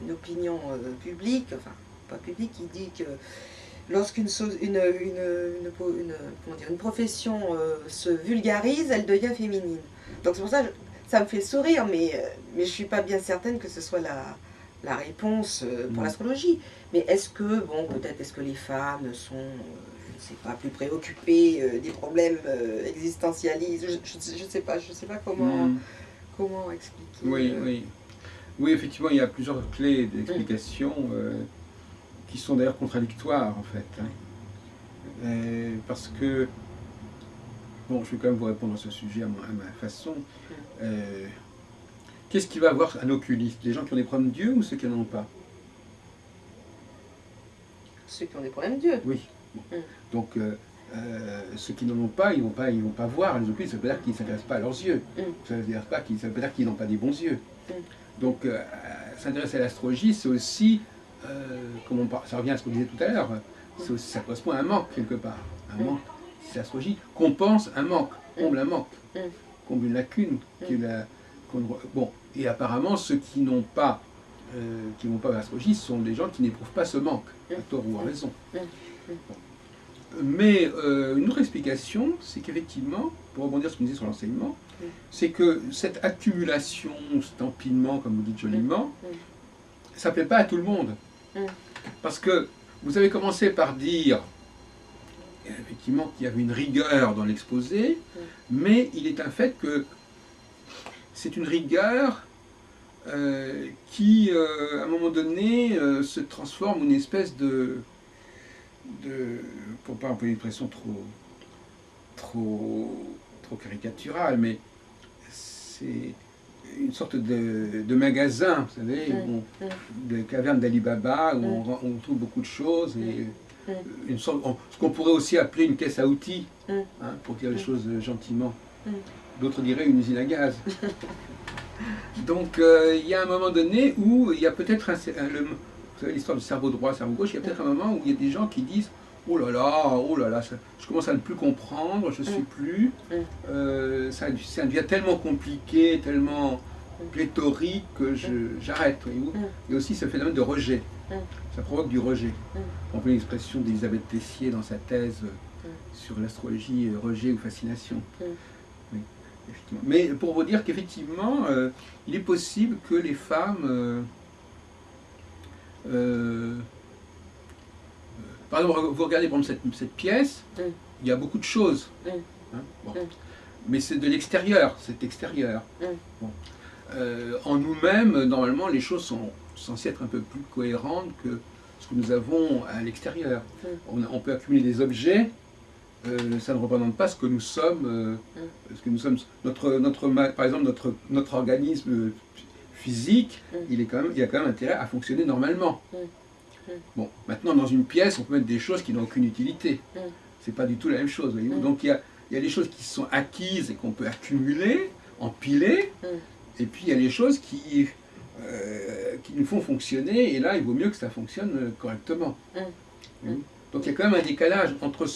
B: une opinion publique, enfin, pas publique, qui dit que lorsqu'une profession se vulgarise, elle devient féminine. Donc c'est pour ça que ça me fait sourire, mais je ne suis pas bien certaine que ce soit la réponse pour l'astrologie. Mais est-ce que, bon, peut-être est-ce que les femmes sont, je ne sais pas, plus préoccupées des problèmes existentialistes, je ne sais pas comment expliquer.
A: Oui, effectivement, il y a plusieurs clés d'explication qui sont d'ailleurs contradictoires en fait. Parce que, bon, je vais quand même vous répondre à ce sujet à ma façon. Qu'est-ce qui va avoir un oculiste? Les gens qui ont des problèmes d'yeux ou ceux qui n'en ont pas?
B: Ceux qui ont des problèmes d'yeux.
A: Oui. Bon. Donc, ceux qui n'en ont pas, ils vont pas voir les occultes, ça veut dire qu'ils ne s'intéressent pas à leurs yeux. Ça veut dire qu'ils n'ont pas des bons yeux. Donc, s'intéresser à l'astrologie, c'est aussi, ça revient à ce qu'on disait tout à l'heure, ça correspond à un manque quelque part. Un manque, c'est l'astrologie compense un manque, comble un manque, comble une lacune. Bon, et apparemment, ceux qui n'ont pas l'astrologie sont des gens qui n'éprouvent pas ce manque, à tort ou à raison. Mais une autre explication, c'est qu'effectivement, pour rebondir sur ce que vous disiez sur l'enseignement, c'est que cette accumulation, cet empilement, comme vous dites joliment, ça ne plaît pas à tout le monde. Parce que vous avez commencé par dire, effectivement, qu'il y avait une rigueur dans l'exposé, mais il est un fait que c'est une rigueur qui, à un moment donné, se transforme en une espèce pour ne pas employer une expression trop caricaturale, mais c'est une sorte de magasin, vous savez, de caverne d'Ali Baba, où on trouve beaucoup de choses, et ce qu'on pourrait aussi appeler une caisse à outils, hein, pour dire les choses gentiment. D'autres diraient une usine à gaz. Donc il y a un moment donné où il y a peut-être vous savez l'histoire du cerveau droit, cerveau gauche, il y a peut-être un moment où il y a des gens qui disent oh là là, je commence à ne plus comprendre, je ne suis plus, ça devient tellement compliqué, tellement pléthorique que j'arrête. Et aussi ce phénomène de rejet, ça provoque du rejet. On peut l'expression d'Elisabeth Tessier dans sa thèse sur l'astrologie, rejet ou fascination. Oui, effectivement. Mais pour vous dire qu'effectivement, il est possible que les femmes... par exemple, vous regardez par exemple, cette pièce, il y a beaucoup de choses. Hein, bon. Mais c'est de l'extérieur, c'est extérieur. Bon. En nous-mêmes, normalement, les choses sont censées être un peu plus cohérentes que ce que nous avons à l'extérieur. On peut accumuler des objets, ça ne représente pas ce que nous sommes. Par exemple, notre organisme physique, il y a quand même intérêt à fonctionner normalement. Bon, maintenant, dans une pièce, on peut mettre des choses qui n'ont aucune utilité. C'est pas du tout la même chose. Donc, il y a des choses qui sont acquises et qu'on peut accumuler, empiler, et puis il y a les choses qui nous font fonctionner, et là, il vaut mieux que ça fonctionne correctement. Donc, il y a quand même un décalage entre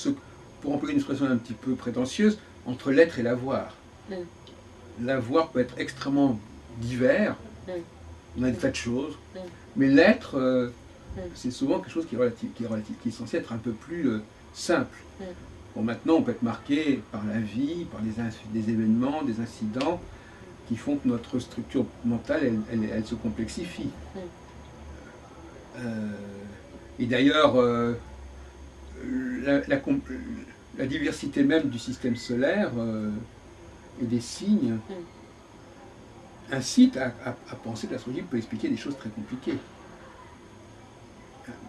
A: pour employer une expression un petit peu prétentieuse, entre l'être et l'avoir. L'avoir peut être extrêmement divers, on a des tas de choses, mais l'être, c'est souvent quelque chose qui est censé être un peu plus simple. Bon, maintenant, on peut être marqué par la vie, par des événements, des incidents qui font que notre structure mentale, elle se complexifie. Et d'ailleurs, la diversité même du système solaire et des signes incite à penser que l'astrologie peut expliquer des choses très compliquées.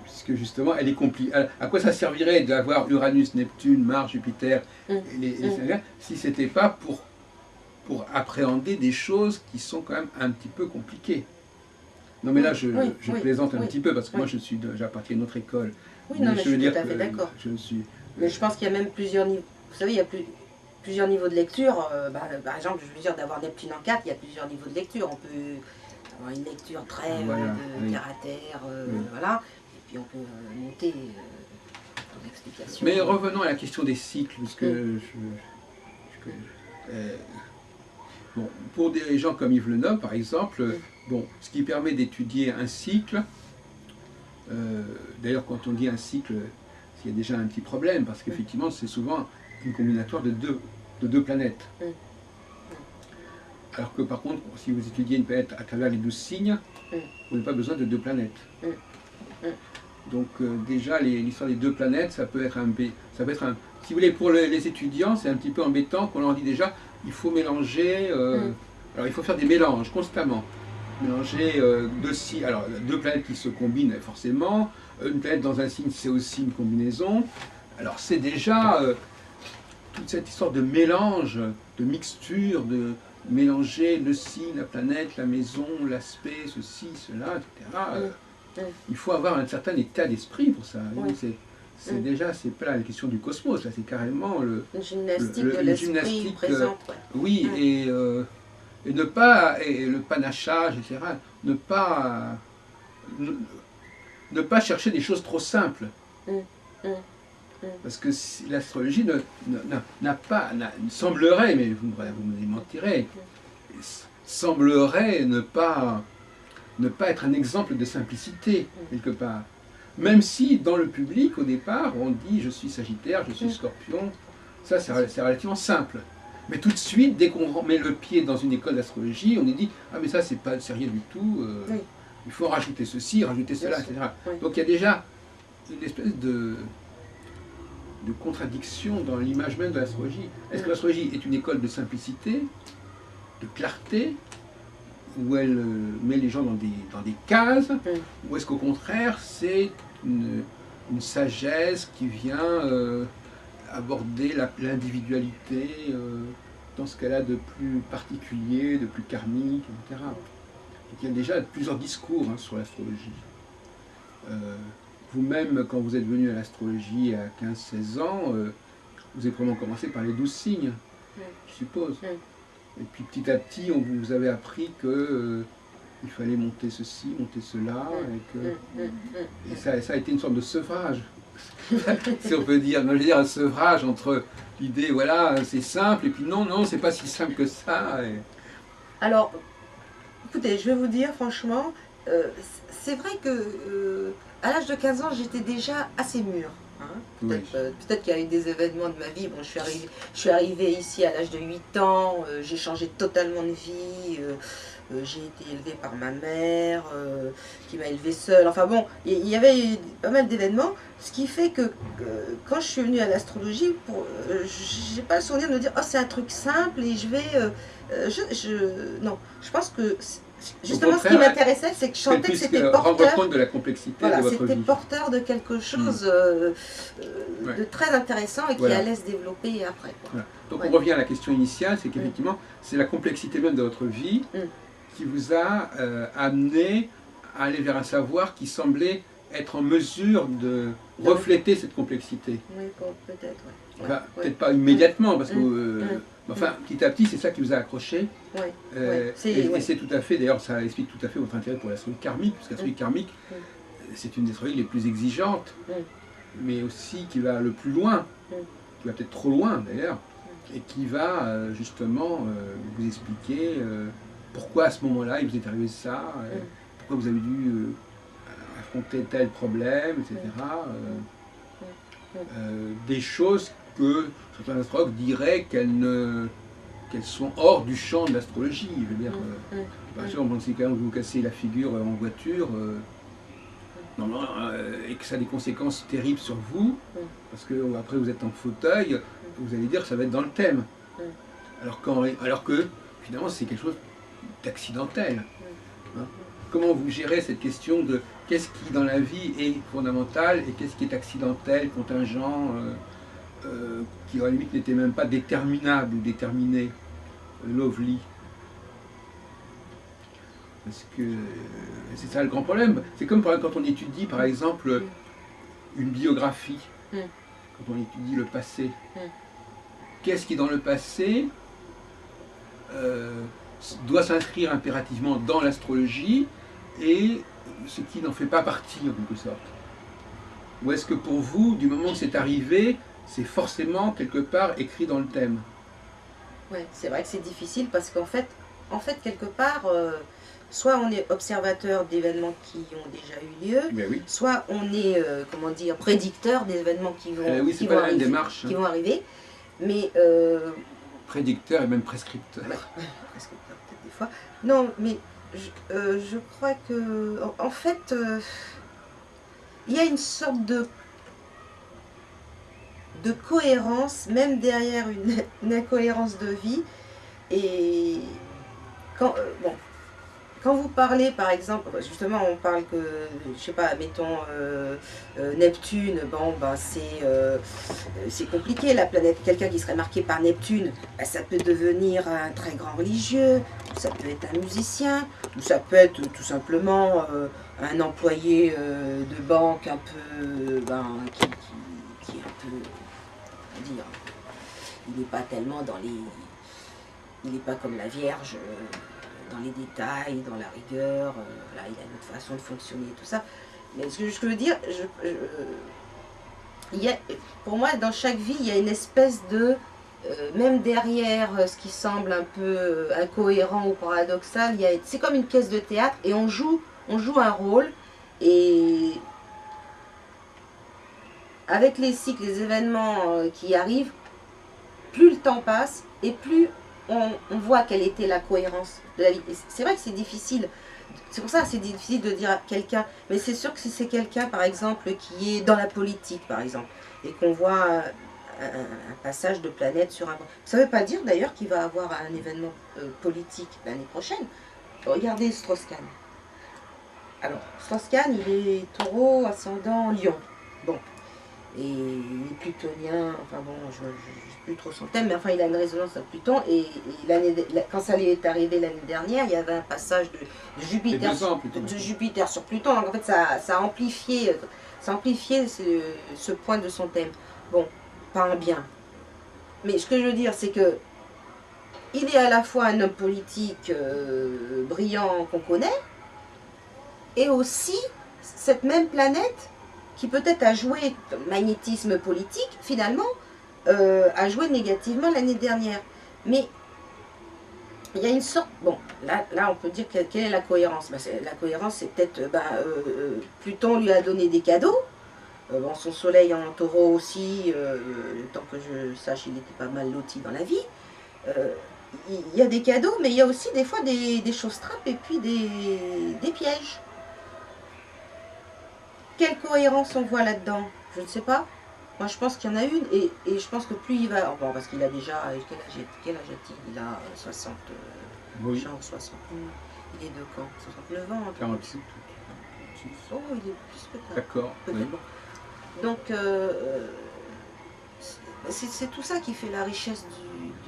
A: Puisque justement, elle est compliquée. À quoi ça servirait d'avoir Uranus, Neptune, Mars, Jupiter, si ce n'était pas pour appréhender des choses qui sont quand même un petit peu compliquées. Non mais là, je plaisante un petit peu, parce que moi, j'appartiens à une autre école.
B: Oui, non, mais je suis tout à fait d'accord. Mais je pense qu'il y a même plusieurs niveaux. Vous savez, il y a plusieurs niveaux de lecture. Par exemple, je veux dire, d'avoir Neptune en 4, il y a plusieurs niveaux de lecture. On peut avoir une lecture très terre à terre, voilà. Et puis on peut monter dans l'explication.
A: Mais revenons à la question des cycles, parce que bon, pour des gens comme Yves Le Noble, par exemple, bon, ce qui permet d'étudier un cycle, d'ailleurs quand on dit un cycle, il y a déjà un petit problème, parce qu'effectivement c'est souvent une combinatoire de deux planètes. Alors que par contre, si vous étudiez une planète à travers les 12 signes, vous n'avez pas besoin de deux planètes. Donc déjà, l'histoire des deux planètes, ça peut être si vous voulez, pour les étudiants, c'est un petit peu embêtant qu'on leur dit déjà, il faut mélanger, alors il faut faire des mélanges constamment. Mélanger deux planètes qui se combinent forcément, une planète dans un signe, c'est aussi une combinaison. Alors c'est déjà toute cette histoire de mélange, de mixture, de mélanger le signe, la planète, la maison, l'aspect, ceci, cela, etc. Il faut avoir un certain état d'esprit pour ça. c'est déjà, c'est pas la question du cosmos, là, c'est carrément
B: une gymnastique de
A: une
B: l'esprit
A: gymnastique,
B: présente.
A: oui, et ne pas, et le panachage, etc., ne pas, ne pas chercher des choses trop simples. Parce que l'astrologie semblerait, mais vous me démentirez, semblerait ne pas être un exemple de simplicité, quelque part. Même si, dans le public, au départ, on dit « je suis Sagittaire, je suis Scorpion », ça c'est relativement simple. Mais tout de suite, dès qu'on met le pied dans une école d'astrologie, on est dit « ah mais ça c'est rien du tout, il faut rajouter ceci, rajouter cela, etc. » Donc il y a déjà une espèce de contradiction dans l'image même de l'astrologie. Est-ce que l'astrologie est une école de simplicité, de clarté, où elle met les gens dans des cases, ou est-ce qu'au contraire c'est une sagesse qui vient aborder l'individualité dans ce qu'elle a de plus particulier, de plus karmique, etc. Donc il y a déjà plusieurs discours sur l'astrologie. Vous-même, quand vous êtes venu à l'astrologie à 15-16 ans, vous avez probablement commencé par les 12 signes, je suppose. Et puis petit à petit, on vous avez appris que il fallait monter ceci, monter cela, et ça a été une sorte de sevrage, si on peut dire. Je veux dire, un sevrage entre l'idée, voilà, c'est simple, et puis non, c'est pas si simple que ça.
B: Alors, écoutez, je vais vous dire franchement, c'est vrai que à l'âge de 15 ans, j'étais déjà assez mûre. Hein. Peut-être qu'il y a eu des événements de ma vie. Bon, je suis arrivée ici à l'âge de 8 ans, j'ai changé totalement de vie, j'ai été élevée par ma mère, qui m'a élevée seule. Enfin bon, il y avait eu pas mal d'événements, ce qui fait que quand je suis venue à l'astrologie, j'ai pas le souvenir de me dire « oh, c'est un truc simple et je vais… » Non, je pense que… Justement, ce qui m'intéressait, c'est que je sentais que c'était porteur.
A: Rendre compte de la complexité de votre vie.
B: C'était porteur de quelque chose de très intéressant et qui allait se développer après.
A: Voilà. Donc on revient à la question initiale, c'est qu'effectivement, c'est la complexité même de votre vie qui vous a amené à aller vers un savoir qui semblait être en mesure de refléter cette complexité.
B: Oui, peut-être,
A: enfin, peut-être pas immédiatement, parce que… enfin, petit à petit, c'est ça qui vous a accroché. Et c'est tout à fait, d'ailleurs, ça explique tout à fait votre intérêt pour l'astrologie karmique, parce que l'astrologie karmique, c'est une des astrologies les plus exigeantes, mais aussi qui va le plus loin, qui va peut-être trop loin d'ailleurs, et qui va justement vous expliquer pourquoi à ce moment-là il vous est arrivé ça, pourquoi vous avez dû affronter tel problème, etc. Des choses que certains astrologues diraient qu'elles sont hors du champ de l'astrologie. Je veux dire, par exemple, si quand vous cassez la figure en voiture, et que ça a des conséquences terribles sur vous, parce que après vous êtes en fauteuil, vous allez dire que ça va être dans le thème. Alors que finalement c'est quelque chose d'accidentel. Comment vous gérez cette question de qu'est-ce qui dans la vie est fondamental et qu'est-ce qui est accidentel, contingent, qui à la limite n'était même pas déterminable ou déterminé, lovely. Parce que c'est ça le grand problème. C'est comme quand on étudie par exemple une biographie, quand on étudie le passé. Qu'est-ce qui dans le passé doit s'inscrire impérativement dans l'astrologie et ce qui n'en fait pas partie en quelque sorte? Ou est-ce que pour vous, du moment où c'est arrivé, c'est forcément quelque part écrit dans le thème?
B: Oui, c'est vrai que c'est difficile parce qu'en fait, quelque part, soit on est observateur d'événements qui ont déjà eu lieu, soit on est, comment dire, prédicteur d'événements qui vont arriver. Mais
A: prédicteur et même prescripteur.
B: Prescripteur peut-être des fois. Non, mais je crois que, en fait, il y a une sorte de cohérence, même derrière une incohérence de vie. Et quand vous parlez, par exemple, justement, on parle que, je sais pas, mettons Neptune, c'est compliqué, la planète. Quelqu'un qui serait marqué par Neptune, ça peut devenir un très grand religieux, ça peut être un musicien, ou ça peut être tout simplement un employé de banque un peu, qui est un peu, comment dire, il n'est pas tellement dans les... Il n'est pas comme la Vierge, dans les détails, dans la rigueur, voilà, il a une autre façon de fonctionner, tout ça. Mais ce que je veux dire, il y a, pour moi, dans chaque vie, il y a une espèce de... même derrière ce qui semble un peu incohérent ou paradoxal, c'est comme une pièce de théâtre et on joue un rôle. Et avec les cycles, les événements qui arrivent, plus le temps passe et plus on voit quelle était la cohérence de la vie. C'est vrai que c'est difficile, c'est pour ça que c'est difficile de dire à quelqu'un, mais c'est sûr que si c'est quelqu'un par exemple qui est dans la politique par exemple, et qu'on voit un passage de planète sur un... Ça ne veut pas dire d'ailleurs qu'il va avoir un événement politique l'année prochaine. Regardez Strauss-Kahn. Alors, Strauss-Kahn, il est taureau, ascendant, lion. Bon. Et il est plutonien, enfin bon, je ne sais plus trop son thème, mais enfin il a une résonance à Pluton. Et quand ça lui est arrivé l'année dernière, il y avait un passage de Jupiter sur Pluton. Donc en fait, ça a amplifié, ce point de son thème. Bon, pas un bien. Mais ce que je veux dire, c'est que il est à la fois un homme politique brillant qu'on connaît, et aussi cette même planète qui peut-être a joué magnétisme politique, finalement, a joué négativement l'année dernière. Mais il y a une sorte... Bon, là on peut dire quelle est la cohérence. La cohérence, c'est peut-être... Pluton lui a donné des cadeaux. Bon, son soleil en taureau aussi, le temps que je sache, il était pas mal loti dans la vie. Il y a des cadeaux, mais il y a aussi des fois des choses trappes et puis des pièges. Quelle cohérence on voit là-dedans? Je ne sais pas. Moi, je pense qu'il y en a une, et je pense que plus il va... Bon, parce qu'il a déjà... Quel âge a-t-il? Il a 60...
A: oui.
B: Genre 60... Il est de quand? 69 ans?
A: 46.
B: Oh, il est plus que ça.
A: D'accord. Oui.
B: Bon. Donc, c'est tout ça qui fait la richesse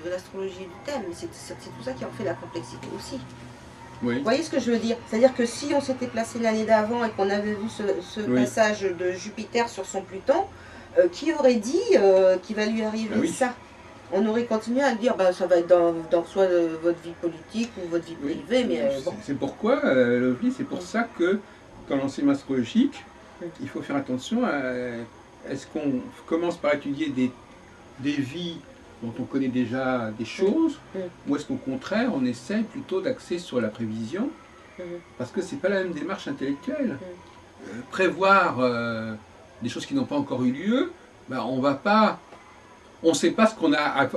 B: de l'astrologie du thème. C'est tout ça qui en fait la complexité aussi.
A: Oui.
B: Vous voyez ce que je veux dire? C'est-à-dire que si on s'était placé l'année d'avant et qu'on avait vu ce
A: oui.
B: passage de Jupiter sur son Pluton, qui aurait dit qu'il va lui arriver ça? On aurait continué à dire ça va être dans soit votre vie politique ou votre vie privée, mais bon.
A: C'est pourquoi, Lovely, c'est pour ça que dans l'enseignement astrologique, il faut faire attention à... Est-ce qu'on commence par étudier des vies dont on connaît déjà des choses, ou est-ce qu'au contraire, on essaie plutôt d'axer sur la prévision, parce que c'est pas la même démarche intellectuelle. Prévoir des choses qui n'ont pas encore eu lieu, on va pas... On ne sait pas ce qu'on a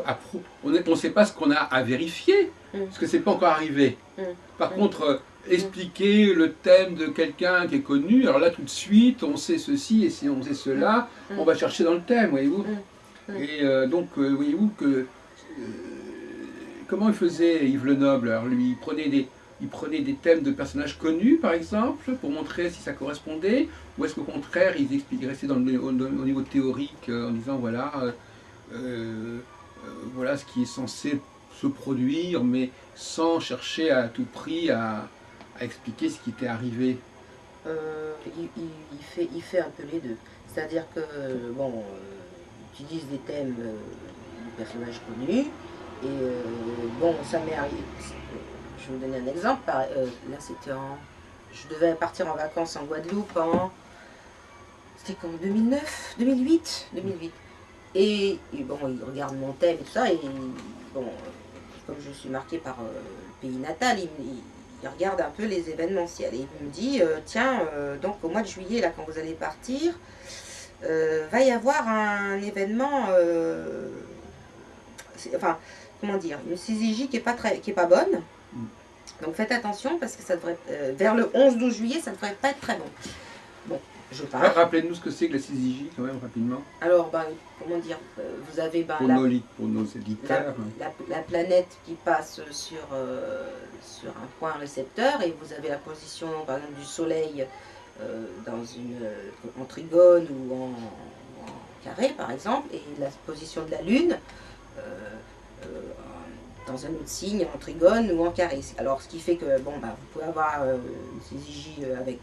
A: on sait pas ce qu'on a à vérifier, parce que c'est pas encore arrivé. Par contre, expliquer le thème de quelqu'un qui est connu, alors là tout de suite, on sait ceci et si on sait cela, on va chercher dans le thème, voyez-vous. Et donc, voyez-vous que... comment il faisait Yves Lenoble? Alors lui, il prenait des thèmes de personnages connus, par exemple, pour montrer si ça correspondait, ou est-ce qu'au contraire, il restait au niveau théorique, en disant, voilà... voilà ce qui est censé se produire, mais sans chercher à tout prix à expliquer ce qui était arrivé.
B: Il fait un peu les deux. C'est-à-dire que, bon, il utilise des thèmes de personnages connus, et bon, ça m'est arrivé. Je vais vous donner un exemple. Là, c'était je devais partir en vacances en Guadeloupe c'était quand, 2009, 2008. Et bon, il regarde mon thème et tout ça, et bon, comme je suis marquée par le pays natal, il regarde un peu les événementiels. Et il me dit, tiens, donc au mois de juillet, là, quand vous allez partir, va y avoir un événement, enfin, comment dire, une syzygie qui est pas bonne. Donc faites attention, parce que ça devrait, vers le 11-12 juillet, ça ne devrait pas être très bon. Bon.
A: Rappelez-nous ce que c'est que la syzygie, quand même, rapidement.
B: Alors, comment dire, vous avez
A: pour nos éditeurs.
B: La planète qui passe sur un point récepteur, et vous avez la position, par exemple, du Soleil en trigone ou en carré, par exemple, et la position de la Lune dans un autre signe, en trigone ou en carré. Alors, ce qui fait que, bon, vous pouvez avoir une syzygie avec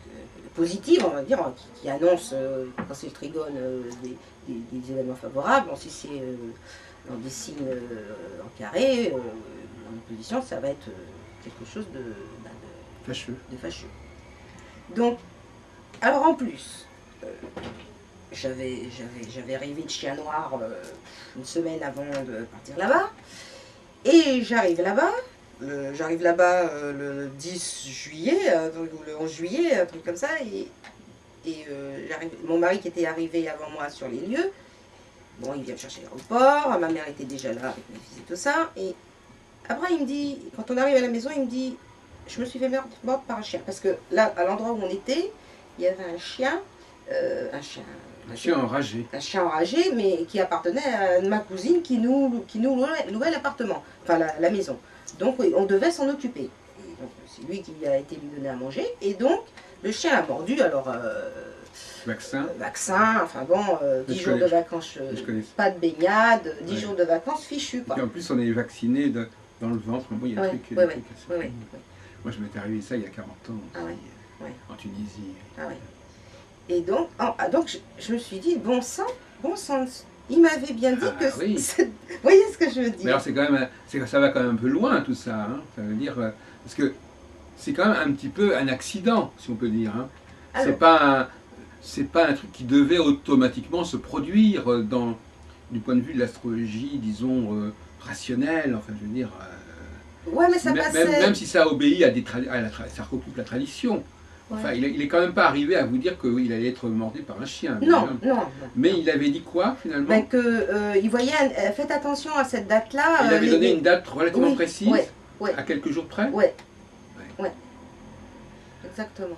B: positives, on va dire, qui annoncent, quand c'est le trigone, des événements favorables. Bon, si c'est dans des signes en carré, en opposition, ça va être quelque chose
A: fâcheux.
B: De fâcheux. Donc, alors en plus, j'avais rêvé de chien noir une semaine avant de partir là-bas. Et j'arrive là-bas. Le 10 juillet, ou le 11 juillet, un truc comme ça. Et mon mari qui était arrivé avant moi sur les lieux, bon, il vient me chercher à l'aéroport. Ma mère était déjà là avec mes fils et tout ça. Et après, il me dit, quand on arrive à la maison, il me dit, je me suis fait mordre par un chien. Parce que là, à l'endroit où on était, il y avait un chien
A: enragé.
B: Un chien enragé, mais qui appartenait à ma cousine qui nous louait l'appartement, enfin la maison. Donc oui, on devait s'en occuper. C'est lui qui a été lui donner à manger. Et donc, le chien a mordu, alors... vaccin, enfin bon, 10 jours de vacances, pas de baignade, 10 jours de vacances fichus.
A: Et en plus, on est vacciné dans le ventre. Bon, il y a des trucs assez... Moi, je m'étais arrivé ça il y a 40 ans, en Tunisie.
B: Et donc, je me suis dit, bon sang, il m'avait bien dit que...
A: Oui.
B: Vous voyez ce que je veux dire?
A: Mais alors, ça va quand même un peu loin, tout ça. Hein. Ça veut dire... parce que c'est quand même un petit peu un accident, si on peut dire. Hein. C'est pas un truc qui devait automatiquement se produire du point de vue de l'astrologie, disons, rationnelle. Enfin, je veux dire...
B: ouais, mais ça passait...
A: Même si ça obéit ça recoupe la tradition. Enfin, il est quand même pas arrivé à vous dire qu'il allait être mordu par un chien.
B: Non.
A: Mais il avait dit quoi, finalement?
B: Il voyait, faites attention à cette date-là.
A: Il avait donné une date relativement précise,
B: ouais.
A: à quelques jours près?
B: Ouais. Exactement.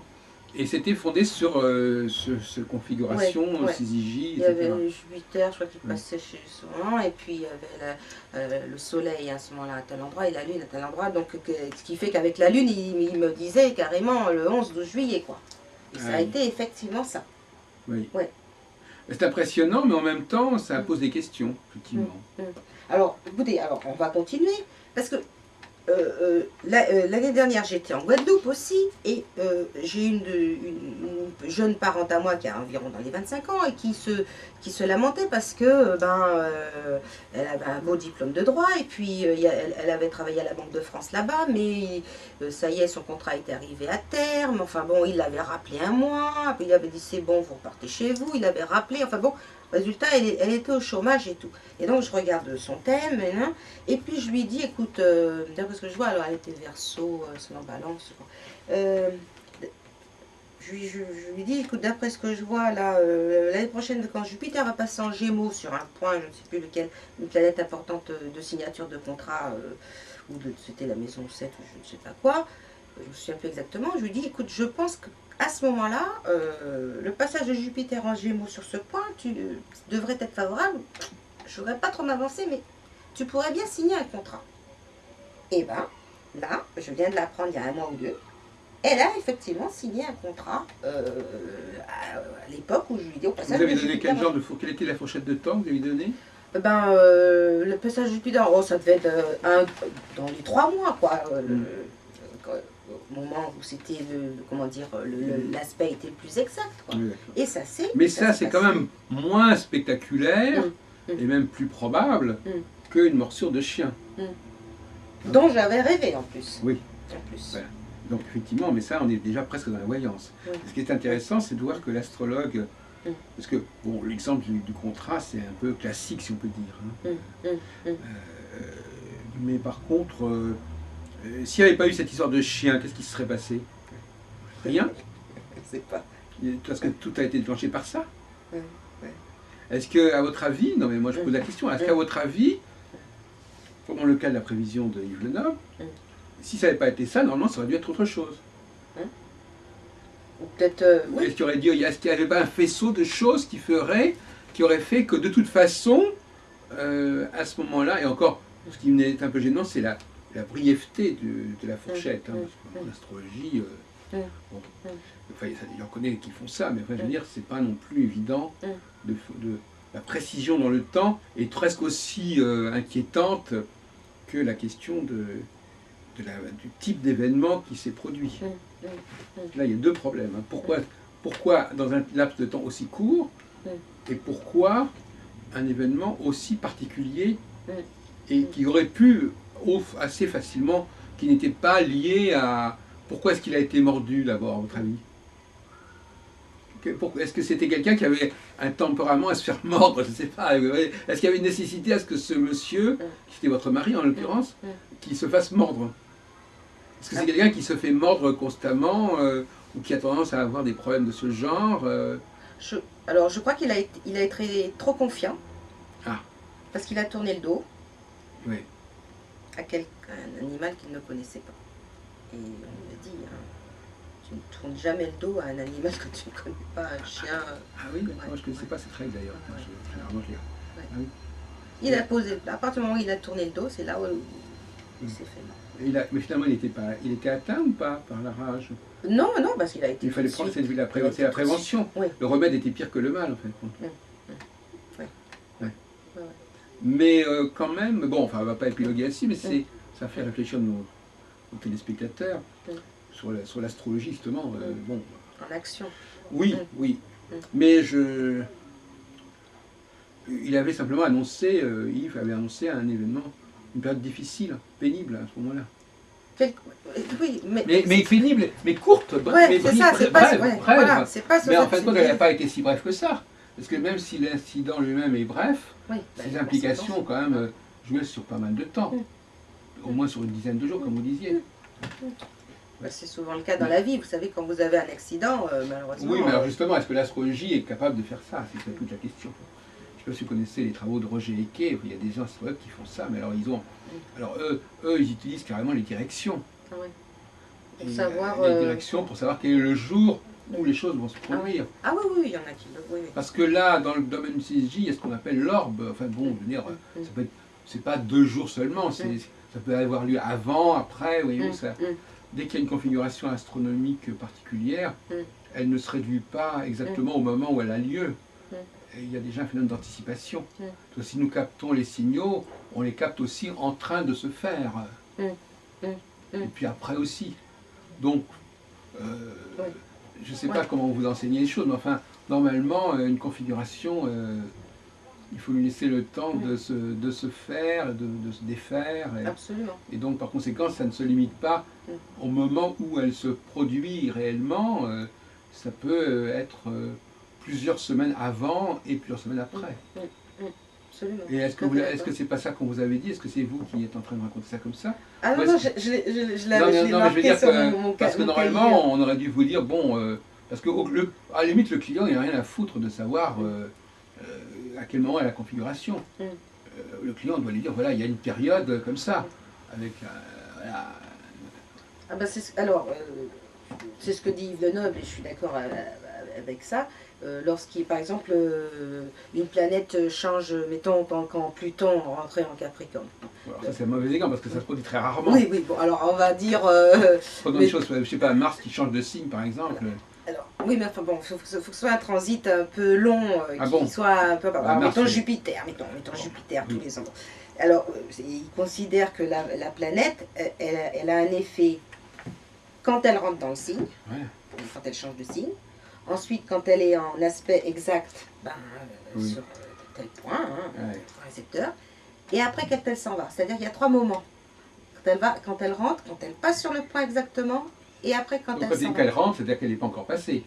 A: Et c'était fondé sur cette configuration, syzygie, etc.
B: Il y avait Jupiter, je crois qu'il passait chez son, et puis il y avait le soleil à ce moment-là à tel endroit, et la lune à tel endroit. Donc, ce qui fait qu'avec la lune, il me disait carrément le 11-12 juillet, quoi. Et ça a été effectivement ça.
A: Oui. Ouais. C'est impressionnant, mais en même temps, ça pose des questions, effectivement.
B: Alors, écoutez, on va continuer, parce que l'année dernière, j'étais en Guadeloupe aussi, et j'ai une jeune parente à moi qui a environ dans les 25 ans et qui se lamentait parce que elle avait un beau diplôme de droit, et puis elle avait travaillé à la Banque de France là-bas, mais ça y est, son contrat était arrivé à terme. Enfin bon, il l'avait rappelé un mois, puis il avait dit c'est bon, vous repartez chez vous, il avait rappelé, enfin bon. Résultat, elle était au chômage et tout. Et donc, je regarde son thème, et puis je lui dis, écoute, d'après ce que je vois, alors elle était Verseau, c'est en Balance. Je lui dis, écoute, d'après ce que je vois, là, l'année prochaine, quand Jupiter va passer en Gémeaux sur un point, je ne sais plus lequel, une planète importante de signature de contrat, c'était la maison 7 ou je ne sais pas quoi, je me souviens plus exactement, je lui dis, écoute, je pense que à ce moment-là, le passage de Jupiter en Gémeaux sur ce point, devrait être favorable. Je ne voudrais pas trop m'avancer, mais tu pourrais bien signer un contrat. Et bien, là, je viens de l'apprendre il y a un mois ou deux, elle a effectivement signé un contrat à l'époque où je lui dis au passage.
A: Vous avez donné quel quelle était la fourchette de temps que vous avez donné?
B: Le passage de Jupiter, ça devait être dans les 3 mois, quoi. Au moment où c'était l'aspect était le plus exact, quoi.
A: Oui,
B: et ça c'est.
A: Mais ça c'est quand même moins spectaculaire et même plus probable qu'une morsure de chien.
B: Dont j'avais rêvé en plus.
A: Oui. Voilà. Donc effectivement, mais ça on est déjà presque dans la voyance. Ce qui est intéressant, c'est de voir que l'astrologue, parce que bon, l'exemple du contrat c'est un peu classique si on peut dire. Mais par contre. S'il n'y avait pas eu cette histoire de chien, qu'est-ce qui se serait passé? Rien?
B: Je sais pas.
A: Parce que tout a été déclenché par ça. Est-ce que, à votre avis, non mais moi je pose la question, est-ce qu'à votre avis, dans le cas de la prévision de Yves Le Noble, si ça n'avait pas été ça, normalement ça aurait dû être autre chose?
B: Ou peut-être.
A: Est-ce qu'il n'y avait pas un faisceau de choses qui aurait fait que de toute façon, à ce moment-là, et encore, ce qui est un peu gênant, c'est la brièveté de la fourchette, parce que l'astrologie, il y en connaît qui font ça, mais enfin, je veux dire, c'est pas non plus évident la précision dans le temps est presque aussi inquiétante que la question du type d'événement qui s'est produit. Là, il y a deux problèmes. Pourquoi pourquoi dans un laps de temps aussi court,
B: Mm.
A: et pourquoi un événement aussi particulier,
B: Mm.
A: et qui aurait pu assez facilement, qui n'était pas lié à... Pourquoi est-ce qu'il a été mordu d'abord, à votre avis? Est-ce que c'était quelqu'un qui avait un tempérament à se faire mordre? Je ne sais pas. Est-ce qu'il y avait une nécessité à ce que ce monsieur, qui était votre mari en l'occurrence, qui se fasse mordre? Est-ce que c'est quelqu'un qui se fait mordre constamment ou qui a tendance à avoir des problèmes de ce genre
B: Alors, je crois qu'il a été trop confiant.
A: Ah.
B: Parce qu'il a tourné le dos
A: Oui.
B: à un animal qu'il ne connaissait pas. Et on lui a dit, hein, tu ne tournes jamais le dos à un animal que tu ne connais pas, un chien.
A: Ah oui, moi je ne connaissais pas cette règle d'ailleurs.
B: Ouais.
A: Généralement, je l'ai.
B: Ouais.
A: Ah oui.
B: Il a posé, à partir du moment où il a tourné le dos, c'est là où il s'est fait mort.
A: Mais finalement, il était atteint ou pas par la rage?
B: Non, non, parce qu'il a été.
A: Il fallait prendre la prévention.
B: Oui.
A: Le remède était pire que le mal en fait.
B: Oui.
A: Mais quand même, bon, enfin, on ne va pas épiloguer là-dessus, mais ça fait réfléchir nos téléspectateurs sur l'astrologie, justement. Bon.
B: En action.
A: Oui, oui. Mais il avait simplement annoncé, Yves avait annoncé un événement, une période difficile, pénible à ce moment-là.
B: Oui,
A: mais pénible, mais courte,
B: ouais,
A: mais
B: c'est ça, c'est pas,
A: brève,
B: ouais,
A: brève.
B: voilà, c'est pas
A: mais en fin de compte, elle n'a pas été si brève que ça. Parce que même si l'incident lui-même est bref,
B: oui,
A: ses implications, quand même, jouaient sur pas mal de temps. Au moins sur une dizaine de jours, comme vous disiez.
B: C'est souvent le cas dans la vie. Vous savez, quand vous avez un accident, malheureusement...
A: Oui, mais alors justement, est-ce que l'astrologie est capable de faire ça? C'est toute la question. Je ne sais pas si vous connaissez les travaux de Roger Eke, il y a des gens astrologues qui font ça, mais alors ils ont... Alors eux ils utilisent carrément les directions.
B: Ah ouais. Pour savoir...
A: Les directions pour savoir quel est le jour où les choses vont se produire.
B: Ah oui, oui, il y en a qui le... Oui, oui.
A: Parce que là, dans le domaine du CSJ, il y a ce qu'on appelle l'orbe. Enfin bon, je veux dire, c'est pas 2 jours seulement, ça peut avoir lieu avant, après, voyez-vous, ça... Dès qu'il y a une configuration astronomique particulière, elle ne se réduit pas exactement au moment où elle a lieu. Et il y a déjà un phénomène d'anticipation. Si nous captons les signaux, on les capte aussi en train de se faire. Et puis après aussi. Donc, je ne sais pas comment vous enseignez les choses, mais enfin, normalement, une configuration, il faut lui laisser le temps de se faire, de se défaire.
B: Absolument.
A: Et donc, par conséquent, ça ne se limite pas au moment où elle se produit réellement. Ça peut être plusieurs semaines avant et plusieurs semaines après.
B: Absolument.
A: Et est-ce que c'est pas ça qu'on vous avait dit? Est-ce que c'est vous qui êtes en train de raconter ça comme ça?
B: Ah non, non, je l'avais
A: marqué
B: sur mon
A: parce que normalement, on aurait dû vous dire, bon, parce que à la limite, le client, il n'a rien à foutre de savoir à quel moment est la configuration. Le client doit lui dire, voilà, il y a une période comme ça, avec... voilà.
B: Ah ben alors, c'est ce que dit Yves Lenoble, et je suis d'accord avec ça. Lorsqu'il, par exemple, une planète change, mettons, quand Pluton rentrait en Capricorne.
A: Alors ça c'est un mauvais exemple parce que ça se produit très rarement.
B: Oui, oui, bon, alors on va dire...
A: Prenons des choses, je sais pas, Mars qui change de signe par exemple.
B: Alors, oui, mais enfin bon, il faut que ce soit un transit un peu long, qui soit un peu... Alors, mettons Jupiter, mettons Jupiter tous les ans. Alors, il considère que la planète, elle a un effet quand elle rentre dans le signe, quand elle change de signe. Ensuite, quand elle est en aspect exact, sur tel point, récepteur. Et après, quand elle s'en va. C'est-à-dire qu'il y a 3 moments. Quand elle rentre, quand elle passe sur le point exactement, et après quand elle s'en va.
A: Quand elle rentre, c'est-à-dire qu'elle n'est pas encore passée.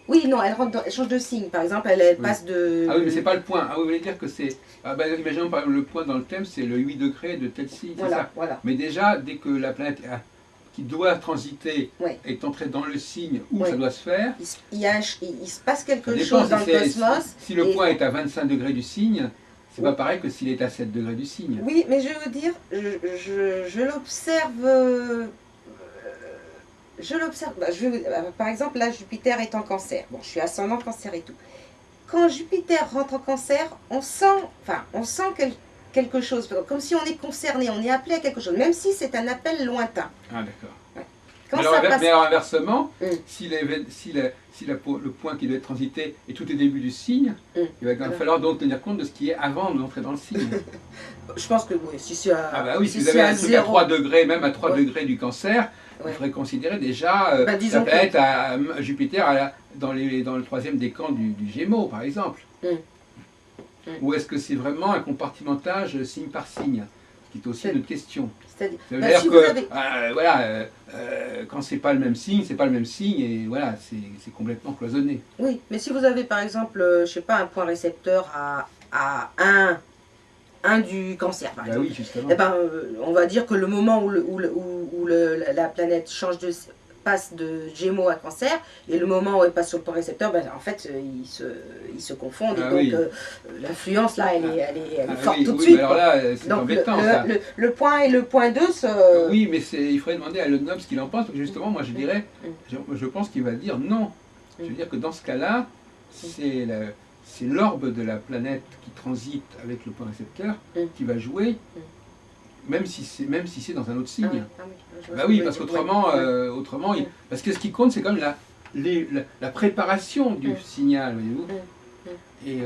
B: Oui, non, elle change de signe. Par exemple, elle passe de...
A: Ah oui, mais c'est pas le point. Ah oui, vous voulez dire que c'est... imaginons par exemple le point dans le thème, c'est le 8 degrés de tel signe, c'est ça.
B: Voilà.
A: Mais déjà, dès que la planète qui doit transiter est entrée dans le signe où ça doit se faire...
B: Il se passe quelque chose dans le cosmos.
A: Si le point est à 25 degrés du signe, c'est pas pareil que s'il est à 7 degrés du signe.
B: Oui, mais je veux dire, je l'observe... par exemple, là, Jupiter est en Cancer. Bon, je suis ascendant Cancer et tout. Quand Jupiter rentre en Cancer, on sent quelque chose, comme si on est concerné, on est appelé à quelque chose, même si c'est un appel lointain.
A: Ah, d'accord. Ouais. Mais alors inversement, si le point qui doit être transité est tout au début du signe, il va falloir donc tenir compte de ce qui est avant d'entrer dans le signe.
B: Je pense que oui, si c'est à...
A: Ah bah oui, si vous avez un truc à 3 degrés, même à 3 degrés du Cancer, il faudrait considérer déjà la planète à Jupiter dans le troisième décan du Gémeaux, par exemple. Ou est-ce que c'est vraiment un compartimentage signe par signe, qui est aussi une autre question. C'est-à-dire que voilà, quand c'est pas le même signe, c'est pas le même signe, et voilà, c'est complètement cloisonné.
B: Oui, mais si vous avez par exemple, je sais pas, un point récepteur à 1 du Cancer, par exemple,
A: oui, justement.
B: Eh ben, on va dire que le moment où la planète passe de Gémeaux à Cancer, et le moment où elle passe sur le point récepteur, ben, en fait, ils se confondent, et donc l'influence là, elle est forte tout de suite.
A: Alors là, c'est embêtant, ça.
B: Le point et le point 2,
A: oui, mais il faudrait demander à l'homme ce qu'il en pense, parce que justement, moi je dirais, je pense qu'il va dire non. Je veux dire que dans ce cas-là, c'est l'orbe de la planète qui transite avec le point récepteur qui va jouer, même si c'est dans un autre signe. Oui, parce qu'autrement, parce que ce qui compte, c'est comme la préparation du signal, voyez-vous. Et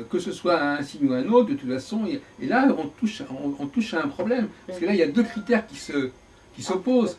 A: que ce soit un signe ou un autre, de toute façon, et là on touche à un problème, parce que là il y a deux critères qui s'opposent.